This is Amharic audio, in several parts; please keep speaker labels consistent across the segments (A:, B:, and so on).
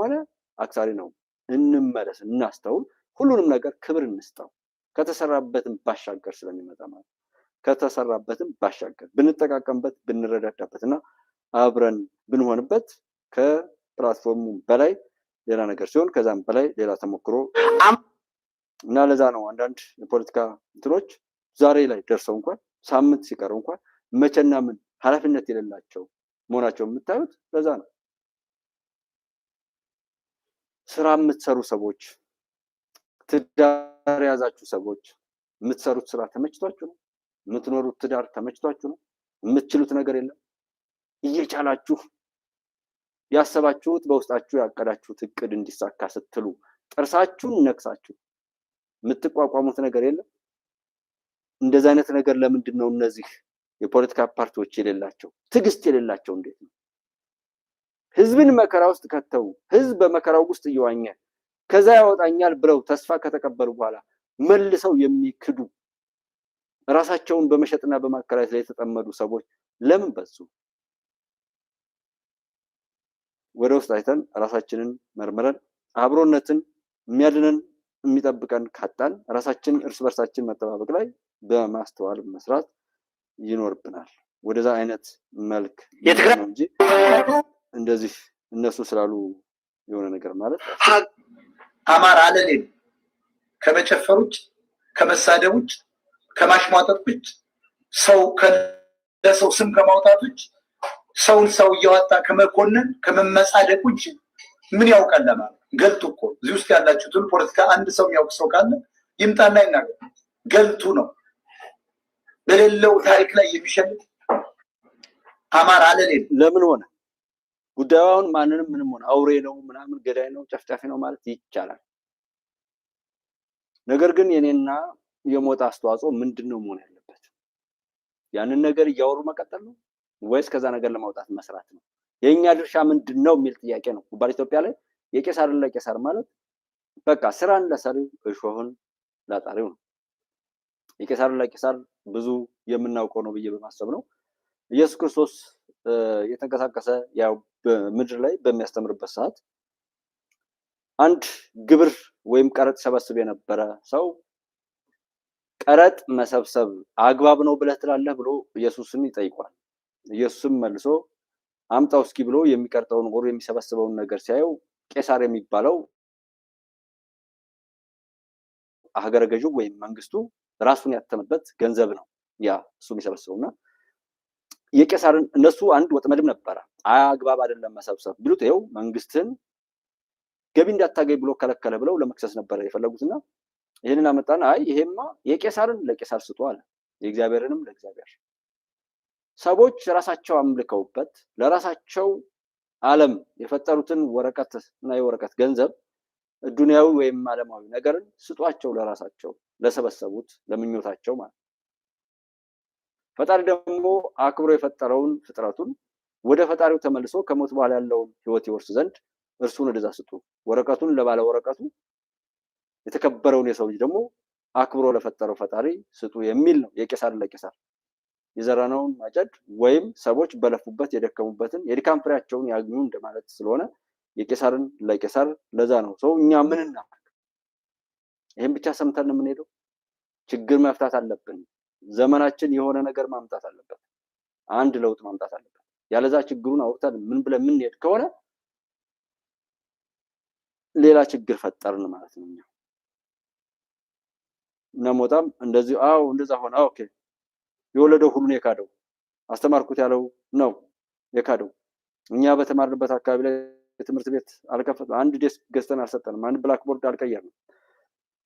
A: ከሆነ አክሳሪ ነው። እንመለስ፣ እናስተውል፣ ሁሉንም ነገር ክብር እንስጠው። ከተሰራበትም ባሻገር ስለሚመጣ ማለት ከተሰራበትም ባሻገር ብንጠቃቀምበት ብንረዳዳበትና አብረን ብንሆንበት ከፕላትፎርሙ በላይ ሌላ ነገር ሲሆን ከዛም በላይ ሌላ ተሞክሮ እና ለዛ ነው አንዳንድ የፖለቲካ እንትኖች ዛሬ ላይ ደርሰው እንኳን ሳምንት ሲቀረው እንኳን መቼና ምን ኃላፊነት የሌላቸው መሆናቸው የምታዩት ለዛ ነው። ስራ የምትሰሩ ሰዎች፣ ትዳር የያዛችሁ ሰዎች የምትሰሩት ስራ ተመችቷችሁ ነው? የምትኖሩት ትዳር ተመችቷችሁ ነው? የምትችሉት ነገር የለም? እየቻላችሁ ያሰባችሁት በውስጣችሁ ያቀዳችሁት እቅድ እንዲሳካ ስትሉ ጥርሳችሁን ነክሳችሁ የምትቋቋሙት ነገር የለም? እንደዚህ አይነት ነገር ለምንድን ነው እነዚህ የፖለቲካ ፓርቲዎች የሌላቸው? ትዕግስት የሌላቸው እንዴት ነው? ህዝብን መከራ ውስጥ ከተው ህዝብ በመከራው ውስጥ እየዋኘ ከዛ ያወጣኛል ብለው ተስፋ ከተቀበሉ በኋላ መልሰው የሚክዱ ራሳቸውን በመሸጥና በማከራየት ላይ የተጠመዱ ሰዎች ለምን በዙ? ወደ ውስጥ አይተን ራሳችንን መርምረን አብሮነትን የሚያድነን የሚጠብቀን ካጣን ራሳችን እርስ በርሳችን መጠባበቅ ላይ በማስተዋል መስራት ይኖርብናል። ወደዛ አይነት መልክ ነው እንጂ እንደዚህ እነሱ ስላሉ የሆነ ነገር ማለት
B: አማራ አለሌ ከመጨፈር ውጭ ከመሳደብ ውጭ ከማሽሟጠጥ ውጭ ሰው ከለሰው ስም ከማውጣት ውጭ ሰውን ሰው እያወጣ ከመኮነን ከመመጻደቅ ውጭ ምን ያውቃል ለማለት ገልቱ እኮ እዚህ ውስጥ ያላችሁትን ፖለቲካ አንድ ሰው የሚያውቅ ሰው ካለ ይምጣና ይናገር። ገልቱ ነው በሌለው ታሪክ ላይ የሚሸልት አማራ አለሌ
A: ለምን ሆነ ጉዳዩ አሁን ማንንም ምንም ሆነ አውሬ ነው ምናምን ገዳይ ነው ጨፍጫፊ ነው ማለት ይቻላል። ነገር ግን የኔና የሞት አስተዋጽኦ ምንድነው መሆን ያለበት? ያንን ነገር እያወሩ መቀጠል ነው ወይስ ከዛ ነገር ለማውጣት መስራት ነው? የኛ ድርሻ ምንድነው የሚል ጥያቄ ነው። ባለ ኢትዮጵያ ላይ የቄሳርን ለቄሳር ማለት በቃ ስራን ለሰሪው እሾህን ላጣሪው ነው። የቄሳርን ለቄሳር ብዙ የምናውቀው ነው ብዬ በማሰብ ነው። ኢየሱስ ክርስቶስ የተንቀሳቀሰ ያው በምድር ላይ በሚያስተምርበት ሰዓት አንድ ግብር ወይም ቀረጥ ሰበስብ የነበረ ሰው ቀረጥ መሰብሰብ አግባብ ነው ብለህ ትላለህ ብሎ ኢየሱስን ይጠይቋል። ኢየሱስም መልሶ አምጣው እስኪ ብሎ የሚቀርጠውን ወር የሚሰበስበውን ነገር ሲያየው ቄሳር የሚባለው ሀገረ ገዢው ወይም መንግስቱ ራሱን ያተመበት ገንዘብ ነው ያ እሱ የሚሰበስበውና የቄሳርን እነሱ አንድ ወጥመድም ነበረ። አግባብ አይደለም መሰብሰብ ብሉት ይኸው መንግስትን ገቢ እንዳታገኝ ብሎ ከለከለ ብለው ለመክሰስ ነበር የፈለጉትና ይሄንን አመጣና አይ ይሄማ የቄሳርን ለቄሳር ስጡ አለ፣ የእግዚአብሔርንም ለእግዚአብሔር። ሰዎች ራሳቸው አምልከውበት ለራሳቸው ዓለም የፈጠሩትን ወረቀት እና የወረቀት ገንዘብ ዱንያዊ ወይም ዓለማዊ ነገርን ስጧቸው ለራሳቸው ለሰበሰቡት ለምኞታቸው ማለት። ፈጣሪ ደግሞ አክብሮ የፈጠረውን ፍጥረቱን ወደ ፈጣሪው ተመልሶ ከሞት በኋላ ያለውን ህይወት ይወርስ ዘንድ እርሱን ወደዛ ስጡ፣ ወረቀቱን ለባለ ወረቀቱ የተከበረውን የሰው ልጅ ደግሞ አክብሮ ለፈጠረው ፈጣሪ ስጡ የሚል ነው። የቄሳር ለቄሳር የዘራነውን ማጨድ ወይም ሰዎች በለፉበት የደከሙበትን የድካም ፍሬያቸውን ያግኙ እንደማለት ስለሆነ የቄሳርን ለቄሳር ለዛ ነው ሰው እኛ ምን እናድርግ? ይሄን ብቻ ሰምተን ነው የምንሄደው? ችግር መፍታት አለብን። ዘመናችን የሆነ ነገር ማምጣት አለበት። አንድ ለውጥ ማምጣት አለበት። ያለዛ ችግሩን አውርተን ምን ብለን የምንሄድ ከሆነ ሌላ ችግር ፈጠርን ማለት ነው። እና ሞጣም እንደዚህ አው እንደዛ ሆነ ኦኬ የወለደው ሁሉን የካደው አስተማርኩት ያለው ነው የካደው። እኛ በተማርንበት አካባቢ ላይ ትምህርት ቤት አልከፈተም፣ አንድ ዴስክ ገዝተን አልሰጠንም፣ አንድ ብላክቦርድ አልቀየርንም።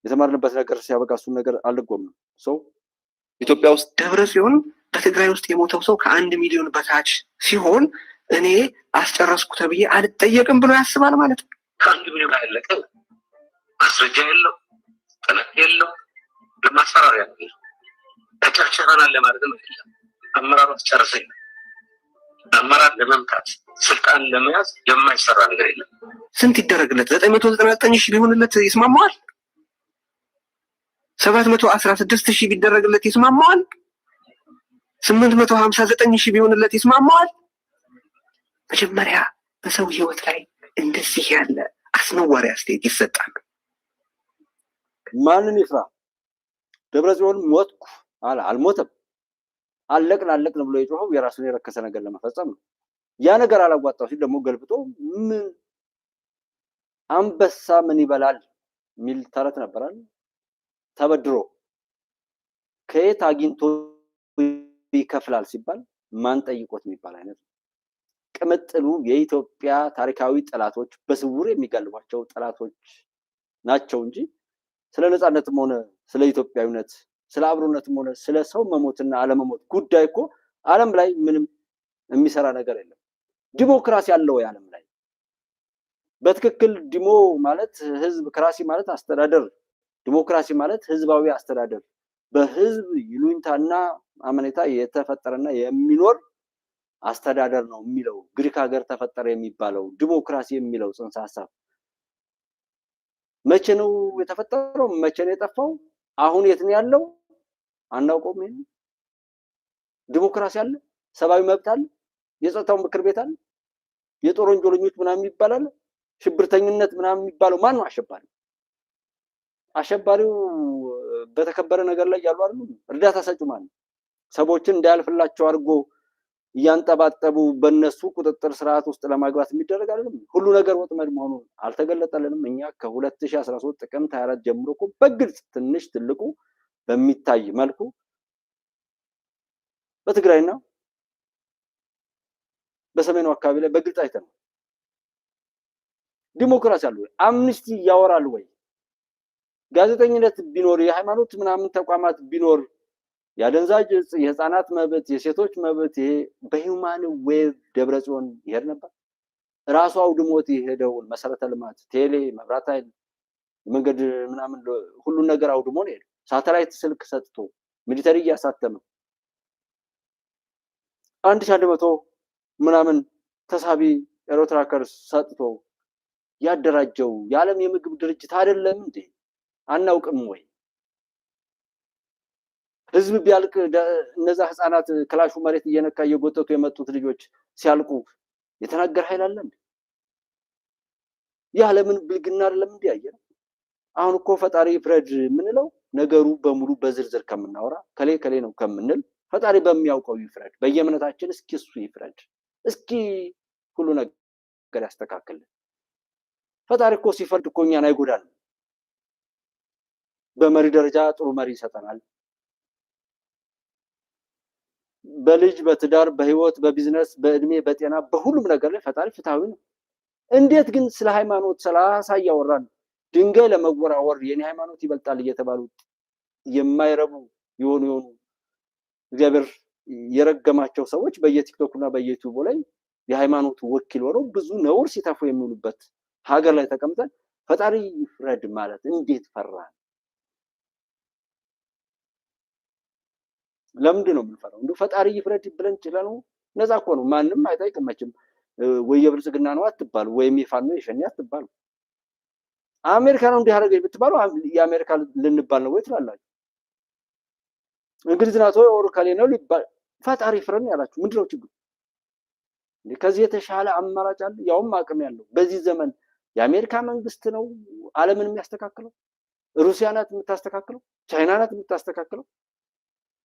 A: የተማርንበት ነገር ሲያበቃ እሱን ነገር አልጎምንም። ሰው
C: ኢትዮጵያ ውስጥ ደብረ ሲሆን በትግራይ ውስጥ የሞተው ሰው ከ1 ሚሊዮን በታች ሲሆን እኔ አስጨረስኩ ተብዬ አልጠየቅም ብሎ ያስባል ማለት ነው።
D: ከ1 ሚሊዮን አይለቀ ማስረጃ የለው ጥናት የለው ለማስፈራሪያ ነው ተጨርሰናል ለማለት ነው። አመራሩ ተጨርሰኝ አመራር ለመምታት ስልጣን ለመያዝ የማይሰራ ነገር የለም።
C: ስንት ይደረግለት? 999 ሺህ ቢሆንለት ይስማማዋል? 716 ሺህ ቢደረግለት ይስማማዋል? 859 ሺህ ቢሆንለት ይስማማዋል? መጀመሪያ በሰው ህይወት ላይ እንደዚህ ያለ አስነዋሪ አስተያየት ይሰጣሉ።
A: ማንን ይፍራ? ደብረጽዮን ሞትኩ አለ። አልሞተም። አለቅን ብሎ የጮኸው የራሱን የረከሰ ነገር ለመፈጸም ነው። ያ ነገር አላዋጣው ሲል ደግሞ ገልብጦ ምን አንበሳ ምን ይበላል የሚል ተረት ነበራል። ተበድሮ ከየት አግኝቶ ይከፍላል ሲባል ማን ጠይቆት የሚባል አይነት ቅምጥሉ የኢትዮጵያ ታሪካዊ ጠላቶች በስውር የሚጋልቧቸው ጠላቶች ናቸው እንጂ ስለ ነፃነትም ሆነ ስለ ኢትዮጵያዊነት ስለ አብሮነትም ሆነ ስለ ሰው መሞትና አለመሞት ጉዳይ እኮ ዓለም ላይ ምንም የሚሰራ ነገር የለም። ዲሞክራሲ ያለው የዓለም ላይ በትክክል ዲሞ ማለት ህዝብ ክራሲ ማለት አስተዳደር ዲሞክራሲ ማለት ህዝባዊ አስተዳደር በህዝብ ይሉኝታና አመኔታ የተፈጠረና የሚኖር አስተዳደር ነው የሚለው ግሪክ ሀገር ተፈጠረ የሚባለው ዲሞክራሲ የሚለው ጽንሰ ሐሳብ መቼ ነው የተፈጠረው? መቼ ነው የጠፋው? አሁን የት ነው ያለው? አናውቀውም። ይሄን ዲሞክራሲ አለ፣ ሰብአዊ መብት አለ፣ የጸጥታው ምክር ቤት አለ፣ የጦር ወንጀለኞች ምናምን ይባላል። ሽብርተኝነት ምናምን የሚባለው ማን ነው አሸባሪ? አሸባሪው በተከበረ ነገር ላይ ያሉ አይደሉ? እርዳታ ሰጪው ማን ነው? ሰዎችን እንዳያልፍላቸው አድርጎ እያንጠባጠቡ በእነሱ ቁጥጥር ስርዓት ውስጥ ለማግባት የሚደረግ አይደለም። ሁሉ ነገር ወጥመድ መሆኑን አልተገለጠልንም። እኛ ከ2013 ጥቅምት 24 ጀምሮ እኮ በግልጽ ትንሽ ትልቁ በሚታይ መልኩ በትግራይና በሰሜኑ አካባቢ ላይ በግልጽ አይተናል። ዲሞክራሲ አለ ወይ? አምነስቲ ያወራል ወይ? ጋዜጠኝነት ቢኖር የሃይማኖት ምናምን ተቋማት ቢኖር ያደንዛዥ እጽ የህፃናት መብት የሴቶች መብት ይሄ በሂውማን ዌብ ደብረጽዮን ይሄድ ነበር። ራሱ አውድሞት የሄደውን መሰረተ ልማት ቴሌ፣ መብራት ኃይል፣ መንገድ ምናምን ሁሉን ነገር አውድሞ ነው የሄደው። ሳተላይት ስልክ ሰጥቶ ሚሊተሪ እያሳተመ 1100 ምናምን ተሳቢ ኤሮትራከርስ ሰጥቶ ያደራጀው የዓለም የምግብ ድርጅት አይደለም እንዴ? አናውቅም ወይ? ህዝብ ቢያልቅ እነዛ ህፃናት ክላሹ መሬት እየነካ እየጎተቱ የመጡት ልጆች ሲያልቁ የተናገር ኃይል አለ እንዴ? የዓለምን ብልግና አይደለም እንዴ ያየነው? አሁን እኮ ፈጣሪ ይፍረድ የምንለው ነገሩ በሙሉ በዝርዝር ከምናወራ ከሌ ነው ከምንል ፈጣሪ በሚያውቀው ይፍረድ። በየእምነታችን እስኪ እሱ ይፍረድ። እስኪ ሁሉ ነገር ያስተካክል። ፈጣሪ እኮ ሲፈርድ እኮ እኛን አይጎዳንም። በመሪ ደረጃ ጥሩ መሪ ይሰጠናል። በልጅ በትዳር በህይወት በቢዝነስ በእድሜ በጤና በሁሉም ነገር ላይ ፈጣሪ ፍትሃዊ ነው። እንዴት ግን ስለ ሃይማኖት 30 ያወራን ድንጋይ ለመወራወር የኔ ሃይማኖት ይበልጣል እየተባሉ የማይረቡ የሆኑ እግዚአብሔር የረገማቸው ሰዎች በየቲክቶክና በየዩቲዩብ ላይ የሃይማኖት ወኪል ሆነው ብዙ ነውር ሲተፉ የሚውሉበት ሀገር ላይ ተቀምጠን ፈጣሪ ይፍረድ ማለት እንዴት ፈራን? ለምንድን ነው የምንፈራው? እንደው ፈጣሪ ይፍረድ ብለን ችለን ነፃ እኮ ነው። ማንም አይጠይቅም መቼም። ወይ የብልጽግና ነው አትባሉ፣ ወይም የፋኖ የሸኔ አትባሉ። አሜሪካ ነው እንዲህ አደረገኝ ብትባሉ የአሜሪካ ልንባል ነው ወይ ትላላችሁ? እንግሊዝ ናት ወይ ኦርካሌ ነው ሊባል ፈጣሪ ይፍረድ ያላችሁ ምንድነው ችግሩ? ከዚህ የተሻለ አማራጭ አለ? ያውም አቅም ያለው በዚህ ዘመን የአሜሪካ መንግስት ነው ዓለምን የሚያስተካክለው? ሩሲያ ናት የምታስተካክለው? ቻይና ናት የምታስተካክለው?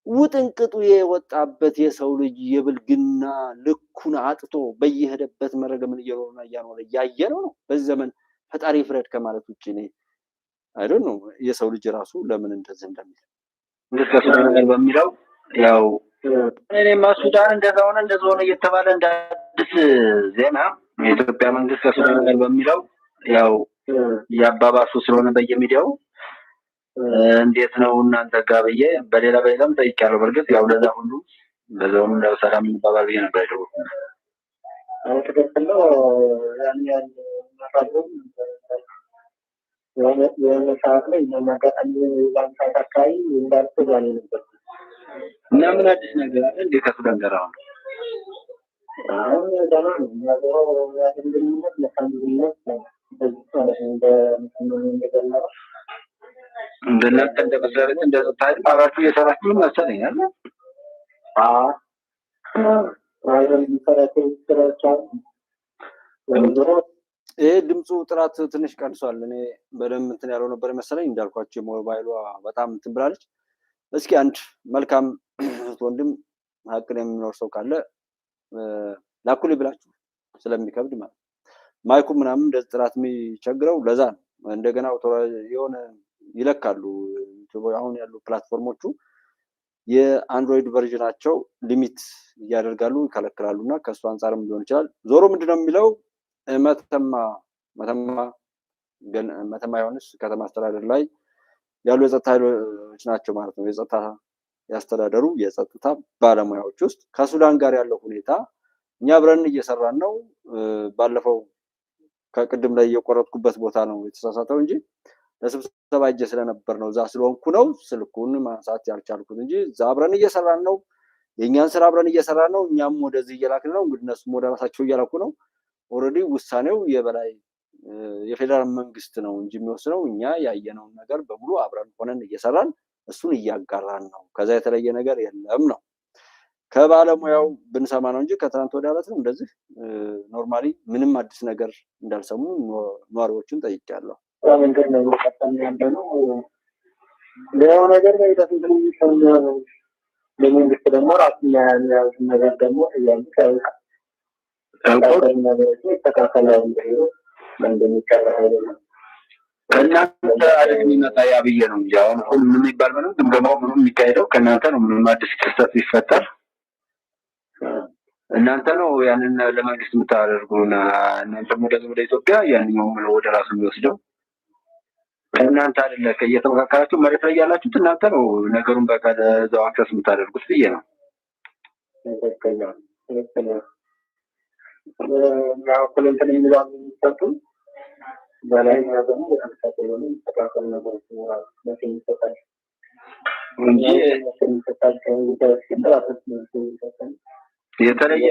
A: ውጥንቅጡ የወጣበት የሰው ልጅ የብልግና ልኩን አጥቶ በየሄደበት መረገምን እየኖረና እያኖረ ያየነው ነው። በዚህ ዘመን ፈጣሪ ይፍረድ ከማለት ውጭ እኔ አይደል ነው የሰው ልጅ ራሱ ለምን እንደዚህ እንደሚል
B: ነገር በሚለው ያው እኔማ ሱዳን እንደዛ ሆነ እየተባለ እንደ አዲስ ዜና የኢትዮጵያ መንግስት ከሱዳን ነገር በሚለው ያው ያባባሱ ስለሆነ በየሚዲያው እንዴት ነው እናንተ ጋር ብዬ በሌላም ጠይቄያለሁ። በርግጥ ያው ለዛ ሁሉ በዛውም ለሰላም እንባባል ብዬ ነበር የደወልኩት።
E: አሁን ተከትለው ያን የሆነ ሰዓት ላይ አጋጣሚ ባንሳት አካባቢ እንዳልኩ ዛኔ ነበር
B: እና ምን አዲስ ነገር አለ እንዴ ከሱዳን ጋር?
E: አሁን ደህና ነው ነገሩ። ያንድነት ለካንድነት በዚህ ማለት ነው እንደገና
B: እንደናንተ እንደመሰረት እንደታሪ አራችሁ እየሰራችሁ መሰለኝ አይደል?
A: ይሄ ድምፁ ጥራት ትንሽ ቀንሷል። እኔ በደንብ እንትን ያለው ነበር መሰለኝ እንዳልኳቸው ሞባይሏ በጣም እንትን ብላለች። እስኪ አንድ መልካም ወንድም ሀቅን የሚኖር ሰው ካለ ላኩልኝ ብላችሁ ስለሚከብድ ማለት ማይኩ ምናምን እንደዚህ ጥራት የሚቸግረው ለዛ ነው። እንደገና የሆነ ይለካሉ አሁን ያሉ ፕላትፎርሞቹ የአንድሮይድ ቨርዥናቸው ሊሚት እያደርጋሉ ይከለክላሉ እና ከእሱ አንጻርም ሊሆን ይችላል። ዞሮ ምንድነው የሚለው መተማ ዮሐንስ ከተማ አስተዳደር ላይ ያሉ የጸጥታ ኃይሎች ናቸው ማለት ነው። የጸጥታ ያስተዳደሩ የጸጥታ ባለሙያዎች ውስጥ ከሱዳን ጋር ያለው ሁኔታ እኛ አብረን እየሰራን ነው። ባለፈው ከቅድም ላይ የቆረጥኩበት ቦታ ነው የተሳሳተው እንጂ ለስብሰባ እጄ ስለነበር ነው እዛ ስለሆንኩ ነው ስልኩን ማንሳት ያልቻልኩት እንጂ እዛ አብረን እየሰራን ነው። የእኛን ስራ አብረን እየሰራን ነው። እኛም ወደዚህ እየላክን ነው። እንግዲህ እነሱም ወደ ራሳቸው እየላኩ ነው። ኦልሬዲ ውሳኔው የበላይ የፌደራል መንግስት ነው እንጂ የሚወስነው እኛ ያየነውን ነገር በሙሉ አብረን ሆነን እየሰራን እሱን እያጋራን ነው። ከዛ የተለየ ነገር የለም ነው። ከባለሙያው ብንሰማ ነው እንጂ ከትናንት ወዲያ ዕለት ነው እንደዚህ ኖርማሊ ምንም አዲስ ነገር እንዳልሰሙ ነዋሪዎችን ጠይቄያለሁ።
E: መንገድ ነው እየቀጠልን ያለነው። ሌላው ነገር በሂደት ለመንግስት ደግሞ ራሱን የያዙትን ነገር ደግሞ እያሉ ተካከላሉ እንደሚቀር አይደለም።
F: ከእናንተ አይደል የሚመጣ ያብዬ ነው እንጂ አሁን ሁሉም የሚባል ምንም ግምገማው ምንም የሚካሄደው ከእናንተ ነው። ምንም አዲስ ክስተት ቢፈጠር እናንተ ነው ያንን ለመንግስት የምታደርጉና እናንተ ወደ ኢትዮጵያ ያንኛው ወደ ራሱ የሚወስደው እናንተ አይደለ እየተመካከራችሁ መሬት ላይ ያላችሁት እናንተ ነው ነገሩን በቃ እዛው አክሰስ የምታደርጉት ብዬ ነው።
E: ያው ኮሌንተን የሚለው የሚሰጡ በላይ ደግሞ የተከታተሉ ተካከለ ነገሮች ይኖራሉ። መቼም ይሰጣል
F: እንጂ የተለየ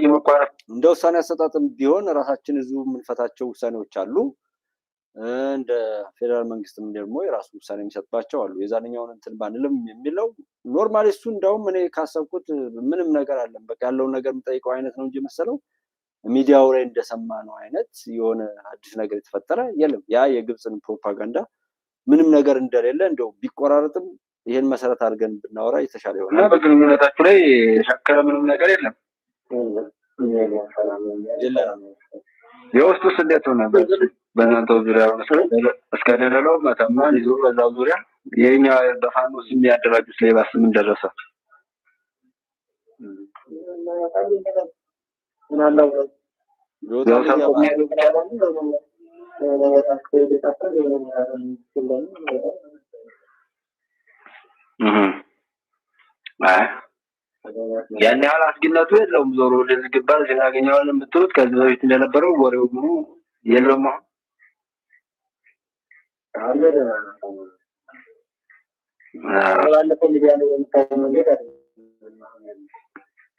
F: መቋረጥ
A: እንደ ውሳኔ አሰጣጥም ቢሆን ራሳችን እዚሁ የምንፈታቸው ውሳኔዎች አሉ። እንደ ፌደራል መንግስትም ደግሞ የራሱ ውሳኔ የሚሰጥባቸው አሉ። የዛንኛውን እንትን ባንልም የሚለው ኖርማሊ እሱ እንደውም እኔ ካሰብኩት ምንም ነገር አለም በቃ ያለውን ነገር የምጠይቀው አይነት ነው እንጂ መሰለው ሚዲያው ላይ እንደሰማ ነው አይነት የሆነ አዲስ ነገር የተፈጠረ የለም። ያ የግብፅን ፕሮፓጋንዳ ምንም ነገር እንደሌለ እንደው ቢቆራረጥም ይሄን መሰረት አድርገን ብናወራ የተሻለ ይሆናል።
F: በግንኙነታችሁ ላይ ሸከረ ምንም ነገር የለም። የውስጡስ እንዴት ሆነ? በእናንተው ዙሪያ እስከ ደለለው መተማን ይዞ በዛው ዙሪያ የኛ በፋኖ ስም ያደራጁት ሌባስ ምን ደረሰ? ያን ያህል አስጊነቱ የለውም። ዞሮ ወደዚህ ግባል ሲያገኘዋል የምትሉት ከዚህ በፊት እንደነበረው ወሬው ሙሉ የለውም።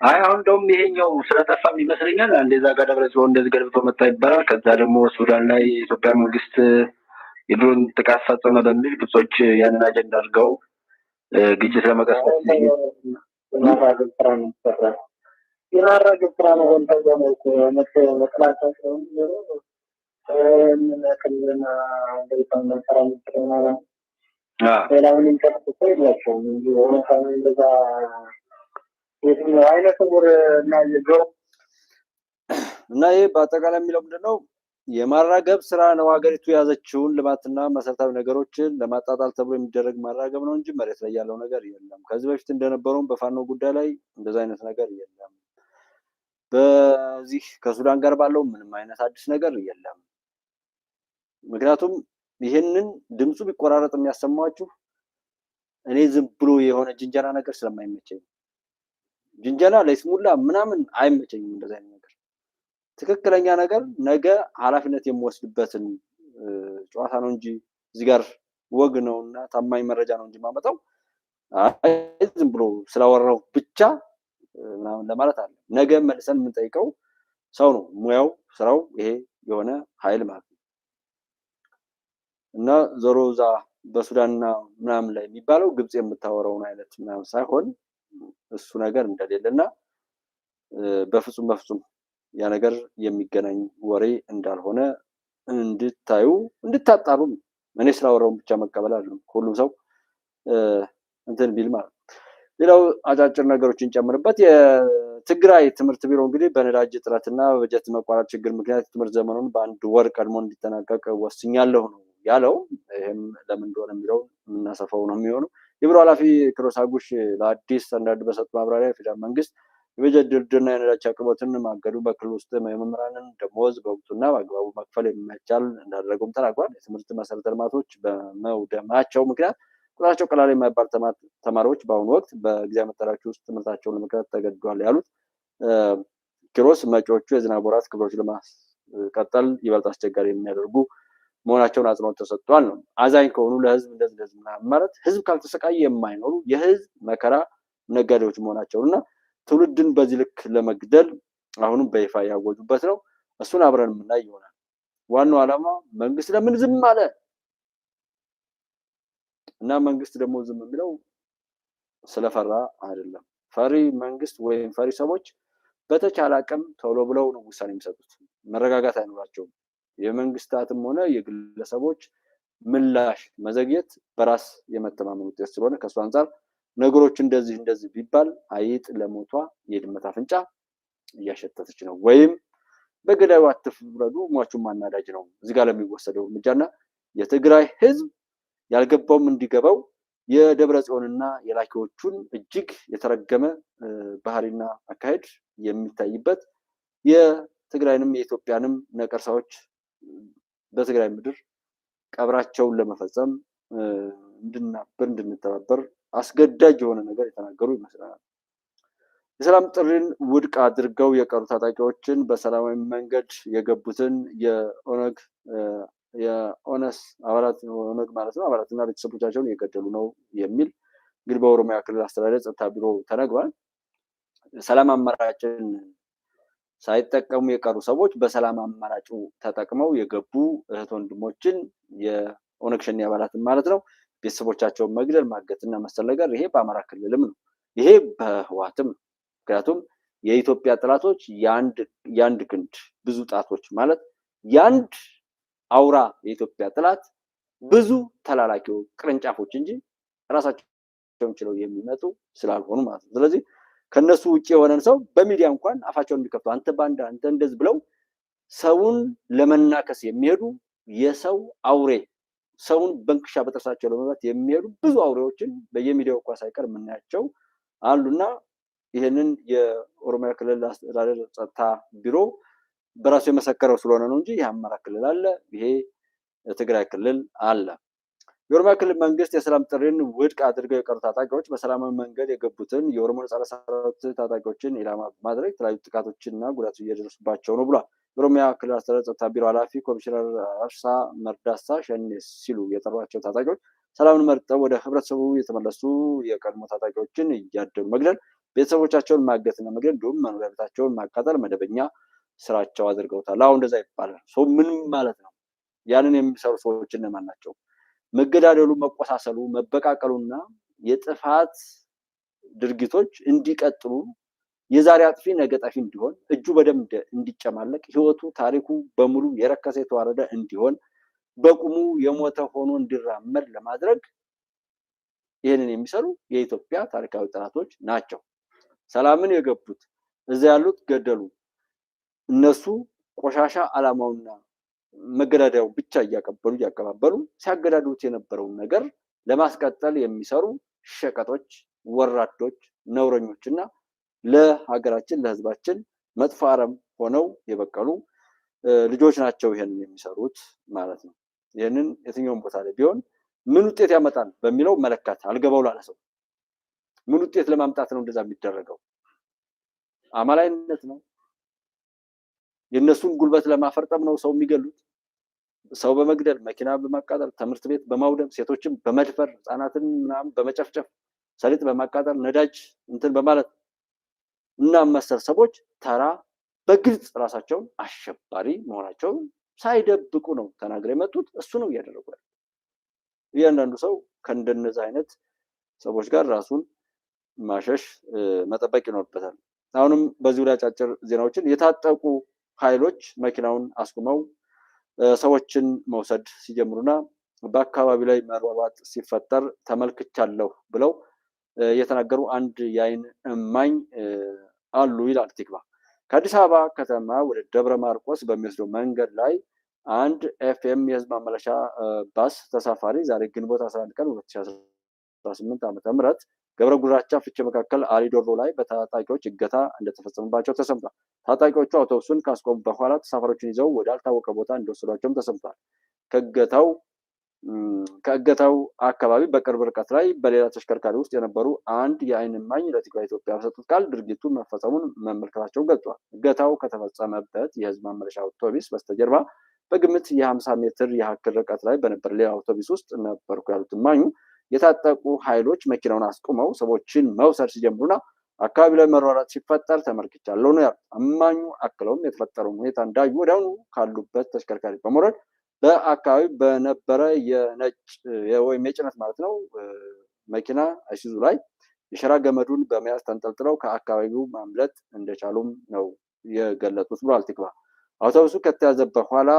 F: አይ አሁን እንደውም ይሄኛው ስለጠፋም ይመስለኛል እንደዛ ጋር ደብረ ጽዮን እንደዚህ ገልብጦ መጣ ይባላል። ከዛ ደግሞ ሱዳን ላይ የኢትዮጵያ መንግስት የድሮን ጥቃት ፈጸመ በሚል ግብጾች ያንን አጀንዳ አድርገው ግጭት ለመቀስቀስ
E: የማራገብ ስራ ነው
A: እና ይሄ በአጠቃላይ የሚለው ምንድነው የማራገብ ስራ ነው። ሀገሪቱ የያዘችውን ልማትና መሰረታዊ ነገሮችን ለማጣጣል ተብሎ የሚደረግ ማራገብ ነው እንጂ መሬት ላይ ያለው ነገር የለም። ከዚህ በፊት እንደነበረውም በፋኖ ጉዳይ ላይ እንደዛ አይነት ነገር የለም። በዚህ ከሱዳን ጋር ባለው ምንም አይነት አዲስ ነገር የለም። ምክንያቱም ይሄንን ድምፁ ቢቆራረጥ የሚያሰማችሁ እኔ ዝም ብሎ የሆነ ጅንጀና ነገር ስለማይመቸኝ ጅንጀና ለይስሙላ ምናምን አይመቸኝም። እንደዛ አይነት ነገር ትክክለኛ ነገር ነገ ኃላፊነት የሚወስድበትን ጨዋታ ነው እንጂ እዚህ ጋር ወግ ነውና ታማኝ መረጃ ነው እንጂ ማመጣው ዝም ብሎ ስላወራው ብቻ ምናምን ለማለት አለ። ነገ መልሰን የምንጠይቀው ሰው ነው ሙያው ስራው ይሄ የሆነ ኃይል ማለት ነው። እና ዞሮዛ በሱዳንና ምናምን ላይ የሚባለው ግብጽ የምታወራውን አይነት ምናምን ሳይሆን እሱ ነገር እንደሌለና በፍጹም ያ ነገር የሚገናኝ ወሬ እንዳልሆነ እንድታዩ እንድታጣሩ እኔ ስላወራውን ብቻ መቀበል አይደለም ሁሉም ሰው እንትን ቢል ማለት። ሌላው አጫጭር ነገሮችን ጨምርበት የትግራይ ትምህርት ቢሮ እንግዲህ በነዳጅ እጥረትና በበጀት መቋረጥ ችግር ምክንያት ትምህርት ዘመኑን በአንድ ወር ቀድሞ እንዲጠናቀቅ ወስኛለሁ ነው ያለው። ይህም ለምን እንደሆነ የሚለው የምናሰፋው ነው የሚሆነው። የቢሮ ኃላፊ ኪሮስ አጉሽ ለአዲስ ስታንዳርድ በሰጡ ማብራሪያ የፌዴራል መንግስት የበጀት ድርድርና የነዳጅ አቅርቦትን ማገዱ በክልል ውስጥ የመምህራንን ደሞዝ በወቅቱና በአግባቡ መክፈል የማይቻል እንዳደረገውም ተናግሯል። የትምህርት መሰረተ ልማቶች በመውደማቸው ምክንያት ቁጥራቸው ቀላል የማይባል ተማሪዎች በአሁኑ ወቅት በጊዜያዊ መጠለያዎች ውስጥ ትምህርታቸውን ለመከታተል ተገድዷል ያሉት ኪሮስ መጪዎቹ የዝናብ ወራት ክብሮች ለማስቀጠል ይበልጥ አስቸጋሪ የሚያደርጉ መሆናቸውን አጽንኦት ተሰጥቷል ነው። አዛኝ ከሆኑ ለህዝብ እንደዚህ ማለት ህዝብ ካልተሰቃየ የማይኖሩ የህዝብ መከራ ነጋዴዎች መሆናቸውን እና ትውልድን በዚህ ልክ ለመግደል አሁንም በይፋ ያወጁበት ነው። እሱን አብረን የምናይ ይሆናል። ዋናው ዓላማ መንግስት ለምን ዝም አለ እና መንግስት ደግሞ ዝም የሚለው ስለፈራ አይደለም። ፈሪ መንግስት ወይም ፈሪ ሰዎች በተቻለ አቅም ቶሎ ብለው ነው ውሳኔ የሚሰጡት። መረጋጋት አይኖራቸውም። የመንግስታትም ሆነ የግለሰቦች ምላሽ መዘግየት በራስ የመተማመን ውጤት ስለሆነ ከሱ አንፃር ነገሮች እንደዚህ ቢባል አይጥ ለሞቷ የድመት አፍንጫ እያሸተተች ነው፣ ወይም በገዳዩ አትፍረዱ ሟቹን ማናዳጅ ነው እዚህ ጋር ለሚወሰደው እርምጃና የትግራይ ህዝብ ያልገባውም እንዲገባው የደብረ ጽዮንና የላኪዎቹን እጅግ የተረገመ ባህሪና አካሄድ የሚታይበት የትግራይንም የኢትዮጵያንም ነቀርሳዎች በትግራይ ምድር ቀብራቸውን ለመፈጸም እንድንተባበር አስገዳጅ የሆነ ነገር የተናገሩ ይመስላል። የሰላም ጥሪን ውድቅ አድርገው የቀሩ ታጣቂዎችን በሰላማዊ መንገድ የገቡትን የኦነስ አባላት ኦነግ ማለት ነው አባላትና ቤተሰቦቻቸውን እየገደሉ ነው የሚል እንግዲህ በኦሮሚያ ክልል አስተዳደር ጸጥታ ቢሮ ተነግሯል። ሰላም አማራጭን ሳይጠቀሙ የቀሩ ሰዎች በሰላም አማራጩ ተጠቅመው የገቡ እህት ወንድሞችን የኦነግ ሸኔ አባላትን ማለት ነው ቤተሰቦቻቸውን መግደል ማገትና መሰል ነገር ይሄ በአማራ ክልልም ነው፣ ይሄ በህዋትም ነው። ምክንያቱም የኢትዮጵያ ጥላቶች የአንድ ክንድ ብዙ ጣቶች ማለት የአንድ አውራ የኢትዮጵያ ጥላት ብዙ ተላላኪው ቅርንጫፎች እንጂ ራሳቸውን ችለው የሚመጡ ስላልሆኑ ማለት ነው። ስለዚህ ከነሱ ውጪ የሆነን ሰው በሚዲያ እንኳን አፋቸውን እንዲከፍቱ አንተ ባንዳ አንተ እንደዚህ ብለው ሰውን ለመናከስ የሚሄዱ የሰው አውሬ ሰውን በንክሻ በጥርሳቸው ለመብላት የሚሄዱ ብዙ አውሬዎችን በየሚዲያው እንኳን ሳይቀር የምናያቸው አሉና ይሄንን የኦሮሚያ ክልል አስተዳደር ጸጥታ ቢሮ በራሱ የመሰከረው ስለሆነ ነው እንጂ የአማራ ክልል አለ፣ ይሄ የትግራይ ክልል አለ። የኦሮሚያ ክልል መንግስት የሰላም ጥሪን ውድቅ አድርገው የቀሩ ታጣቂዎች በሰላማዊ መንገድ የገቡትን የኦሮሞ ነጻነት ሰራዊት ታጣቂዎችን ኢላማ በማድረግ የተለያዩ ጥቃቶችና ጉዳቶች እየደረሱባቸው ነው ብሏል። የኦሮሚያ ክልል አስተዳደር ጸጥታ ቢሮ ኃላፊ ኮሚሽነር አብሳ መርዳሳ ሸኔ ሲሉ የጠሯቸው ታጣቂዎች ሰላምን መርጠው ወደ ህብረተሰቡ የተመለሱ የቀድሞ ታጣቂዎችን እያደኑ መግደል፣ ቤተሰቦቻቸውን ማገትና መግደል እንዲሁም መኖሪያ ቤታቸውን ማቃጠል መደበኛ ስራቸው አድርገውታል። አሁን እንደዛ ይባላል። ሰው ምን ማለት ነው? ያንን የሚሰሩ ሰዎች እነማን ናቸው? መገዳደሉ፣ መቆሳሰሉ፣ መበቃቀሉና የጥፋት ድርጊቶች እንዲቀጥሉ የዛሬ አጥፊ ነገ ጠፊ እንዲሆን እጁ በደም እንዲጨማለቅ ህይወቱ ታሪኩ በሙሉ የረከሰ የተዋረደ እንዲሆን በቁሙ የሞተ ሆኖ እንዲራመድ ለማድረግ ይህንን የሚሰሩ የኢትዮጵያ ታሪካዊ ጠላቶች ናቸው። ሰላምን የገቡት እዛ ያሉት ገደሉ። እነሱ ቆሻሻ ዓላማውና መገዳደያው ብቻ እያቀባበሉ ሲያገዳድሉት የነበረውን ነገር ለማስቀጠል የሚሰሩ ሸቀጦች፣ ወራዶች፣ ነውረኞችና ለሀገራችን ለህዝባችን መጥፎ አረም ሆነው የበቀሉ ልጆች ናቸው ይሄንን የሚሰሩት ማለት ነው። ይሄንን የትኛውም ቦታ ላይ ቢሆን ምን ውጤት ያመጣል በሚለው መለካት አልገባው ላለ ሰው ምን ውጤት ለማምጣት ነው እንደዛ የሚደረገው? አማላይነት ነው? የነሱን ጉልበት ለማፈርጠም ነው ሰው የሚገሉት? ሰው በመግደል መኪና በማቃጠል ትምህርት ቤት በማውደም ሴቶችን በመድፈር ህፃናትን ምናምን በመጨፍጨፍ ሰሊጥ በማቃጠል ነዳጅ እንትን በማለት እና መሰል ሰዎች ተራ በግልጽ ራሳቸውን አሸባሪ መሆናቸውን ሳይደብቁ ነው ተናግረው የመጡት። እሱ ነው እያደረጉ ያለው። እያንዳንዱ ሰው ከእንደነዚህ አይነት ሰዎች ጋር ራሱን ማሸሽ መጠበቅ ይኖርበታል። አሁንም በዚሁ ላይ አጫጭር ዜናዎችን የታጠቁ ኃይሎች መኪናውን አስቁመው ሰዎችን መውሰድ ሲጀምሩና በአካባቢ ላይ መሯሯጥ ሲፈጠር ተመልክቻለሁ ብለው የተናገሩ አንድ የዓይን እማኝ አሉ ይላል ቲክቫ። ከአዲስ አበባ ከተማ ወደ ደብረ ማርቆስ በሚወስደው መንገድ ላይ አንድ ኤፍኤም የህዝብ ማመላለሻ ባስ ተሳፋሪ ዛሬ ግንቦት 11 ቀን 2018 ዓ.ም ገብረ ጉራቻ ፍቼ መካከል አሊዶሮ ላይ በታጣቂዎች እገታ እንደተፈጸመባቸው ተሰምቷል። ታጣቂዎቹ አውቶቡሱን ካስቆሙ በኋላ ተሳፋሪዎችን ይዘው ወዳልታወቀ ቦታ እንደወሰዷቸውም ተሰምቷል። ከእገታው አካባቢ በቅርብ ርቀት ላይ በሌላ ተሽከርካሪ ውስጥ የነበሩ አንድ የዓይን እማኝ ለቲክቫህ ኢትዮጵያ በሰጡት ቃል ድርጊቱ መፈጸሙን መመልከታቸውን ገልጿል። እገታው ከተፈጸመበት የህዝብ ማመላለሻ አውቶቡስ በስተጀርባ በግምት የ50 ሜትር ያህል ርቀት ላይ በነበረ ሌላ አውቶቡስ ውስጥ ነበርኩ ያሉት እማኙ የታጠቁ ኃይሎች መኪናውን አስቁመው ሰዎችን መውሰድ ሲጀምሩና አካባቢ ላይ መሯሯጥ ሲፈጠር ተመልክቻለሁ ነው ያሉት። እማኙ አክለውም የተፈጠረውን ሁኔታ እንዳዩ ወዲያውኑ ካሉበት ተሽከርካሪ በመውረድ በአካባቢ በነበረ የነጭ ወይም የጭነት ማለት ነው መኪና አይሱዙ ላይ የሸራ ገመዱን በመያዝ ተንጠልጥለው ከአካባቢው ማምለጥ እንደቻሉም ነው የገለጹት ብሏል ቲክቫህ። አውቶቡሱ ከተያዘ በኋላ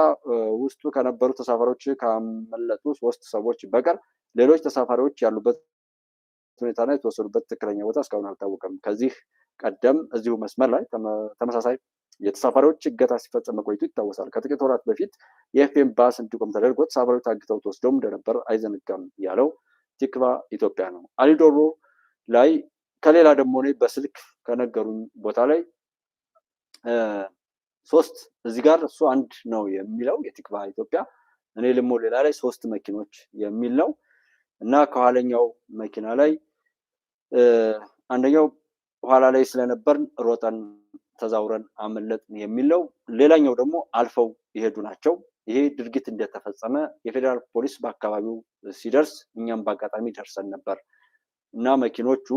A: ውስጡ ከነበሩ ተሳፋሪዎች ካመለጡ 3 ሰዎች በቀር ሌሎች ተሳፋሪዎች ያሉበት ሁኔታና የተወሰዱበት ትክክለኛ ቦታ እስካሁን አልታወቀም። ከዚህ ቀደም እዚሁ መስመር ላይ ተመሳሳይ የተሳፋሪዎች እገታ ሲፈጸም መቆየቱ ይታወሳል። ከጥቂት ወራት በፊት የኤፍኤም ባስ እንዲቆም ተደርጎ ተሳፋሪዎች ታግተው ተወስደውም እንደነበር አይዘነጋም ያለው ቲክቫህ ኢትዮጵያ ነው። አሊዶሮ ላይ ከሌላ ደግሞ እኔ በስልክ ከነገሩኝ ቦታ ላይ 3 እዚህ ጋር እሱ 1 ነው የሚለው የቲክቫህ ኢትዮጵያ፣ እኔ ልሞ ሌላ ላይ 3 መኪኖች የሚል ነው እና ከኋለኛው መኪና ላይ አንደኛው ኋላ ላይ ስለነበርን ሮጠን ተዛውረን አመለጥን የሚል ነው። ሌላኛው ደግሞ አልፈው ይሄዱ ናቸው። ይሄ ድርጊት እንደተፈጸመ የፌዴራል ፖሊስ በአካባቢው ሲደርስ እኛም በአጋጣሚ ደርሰን ነበር እና መኪኖቹ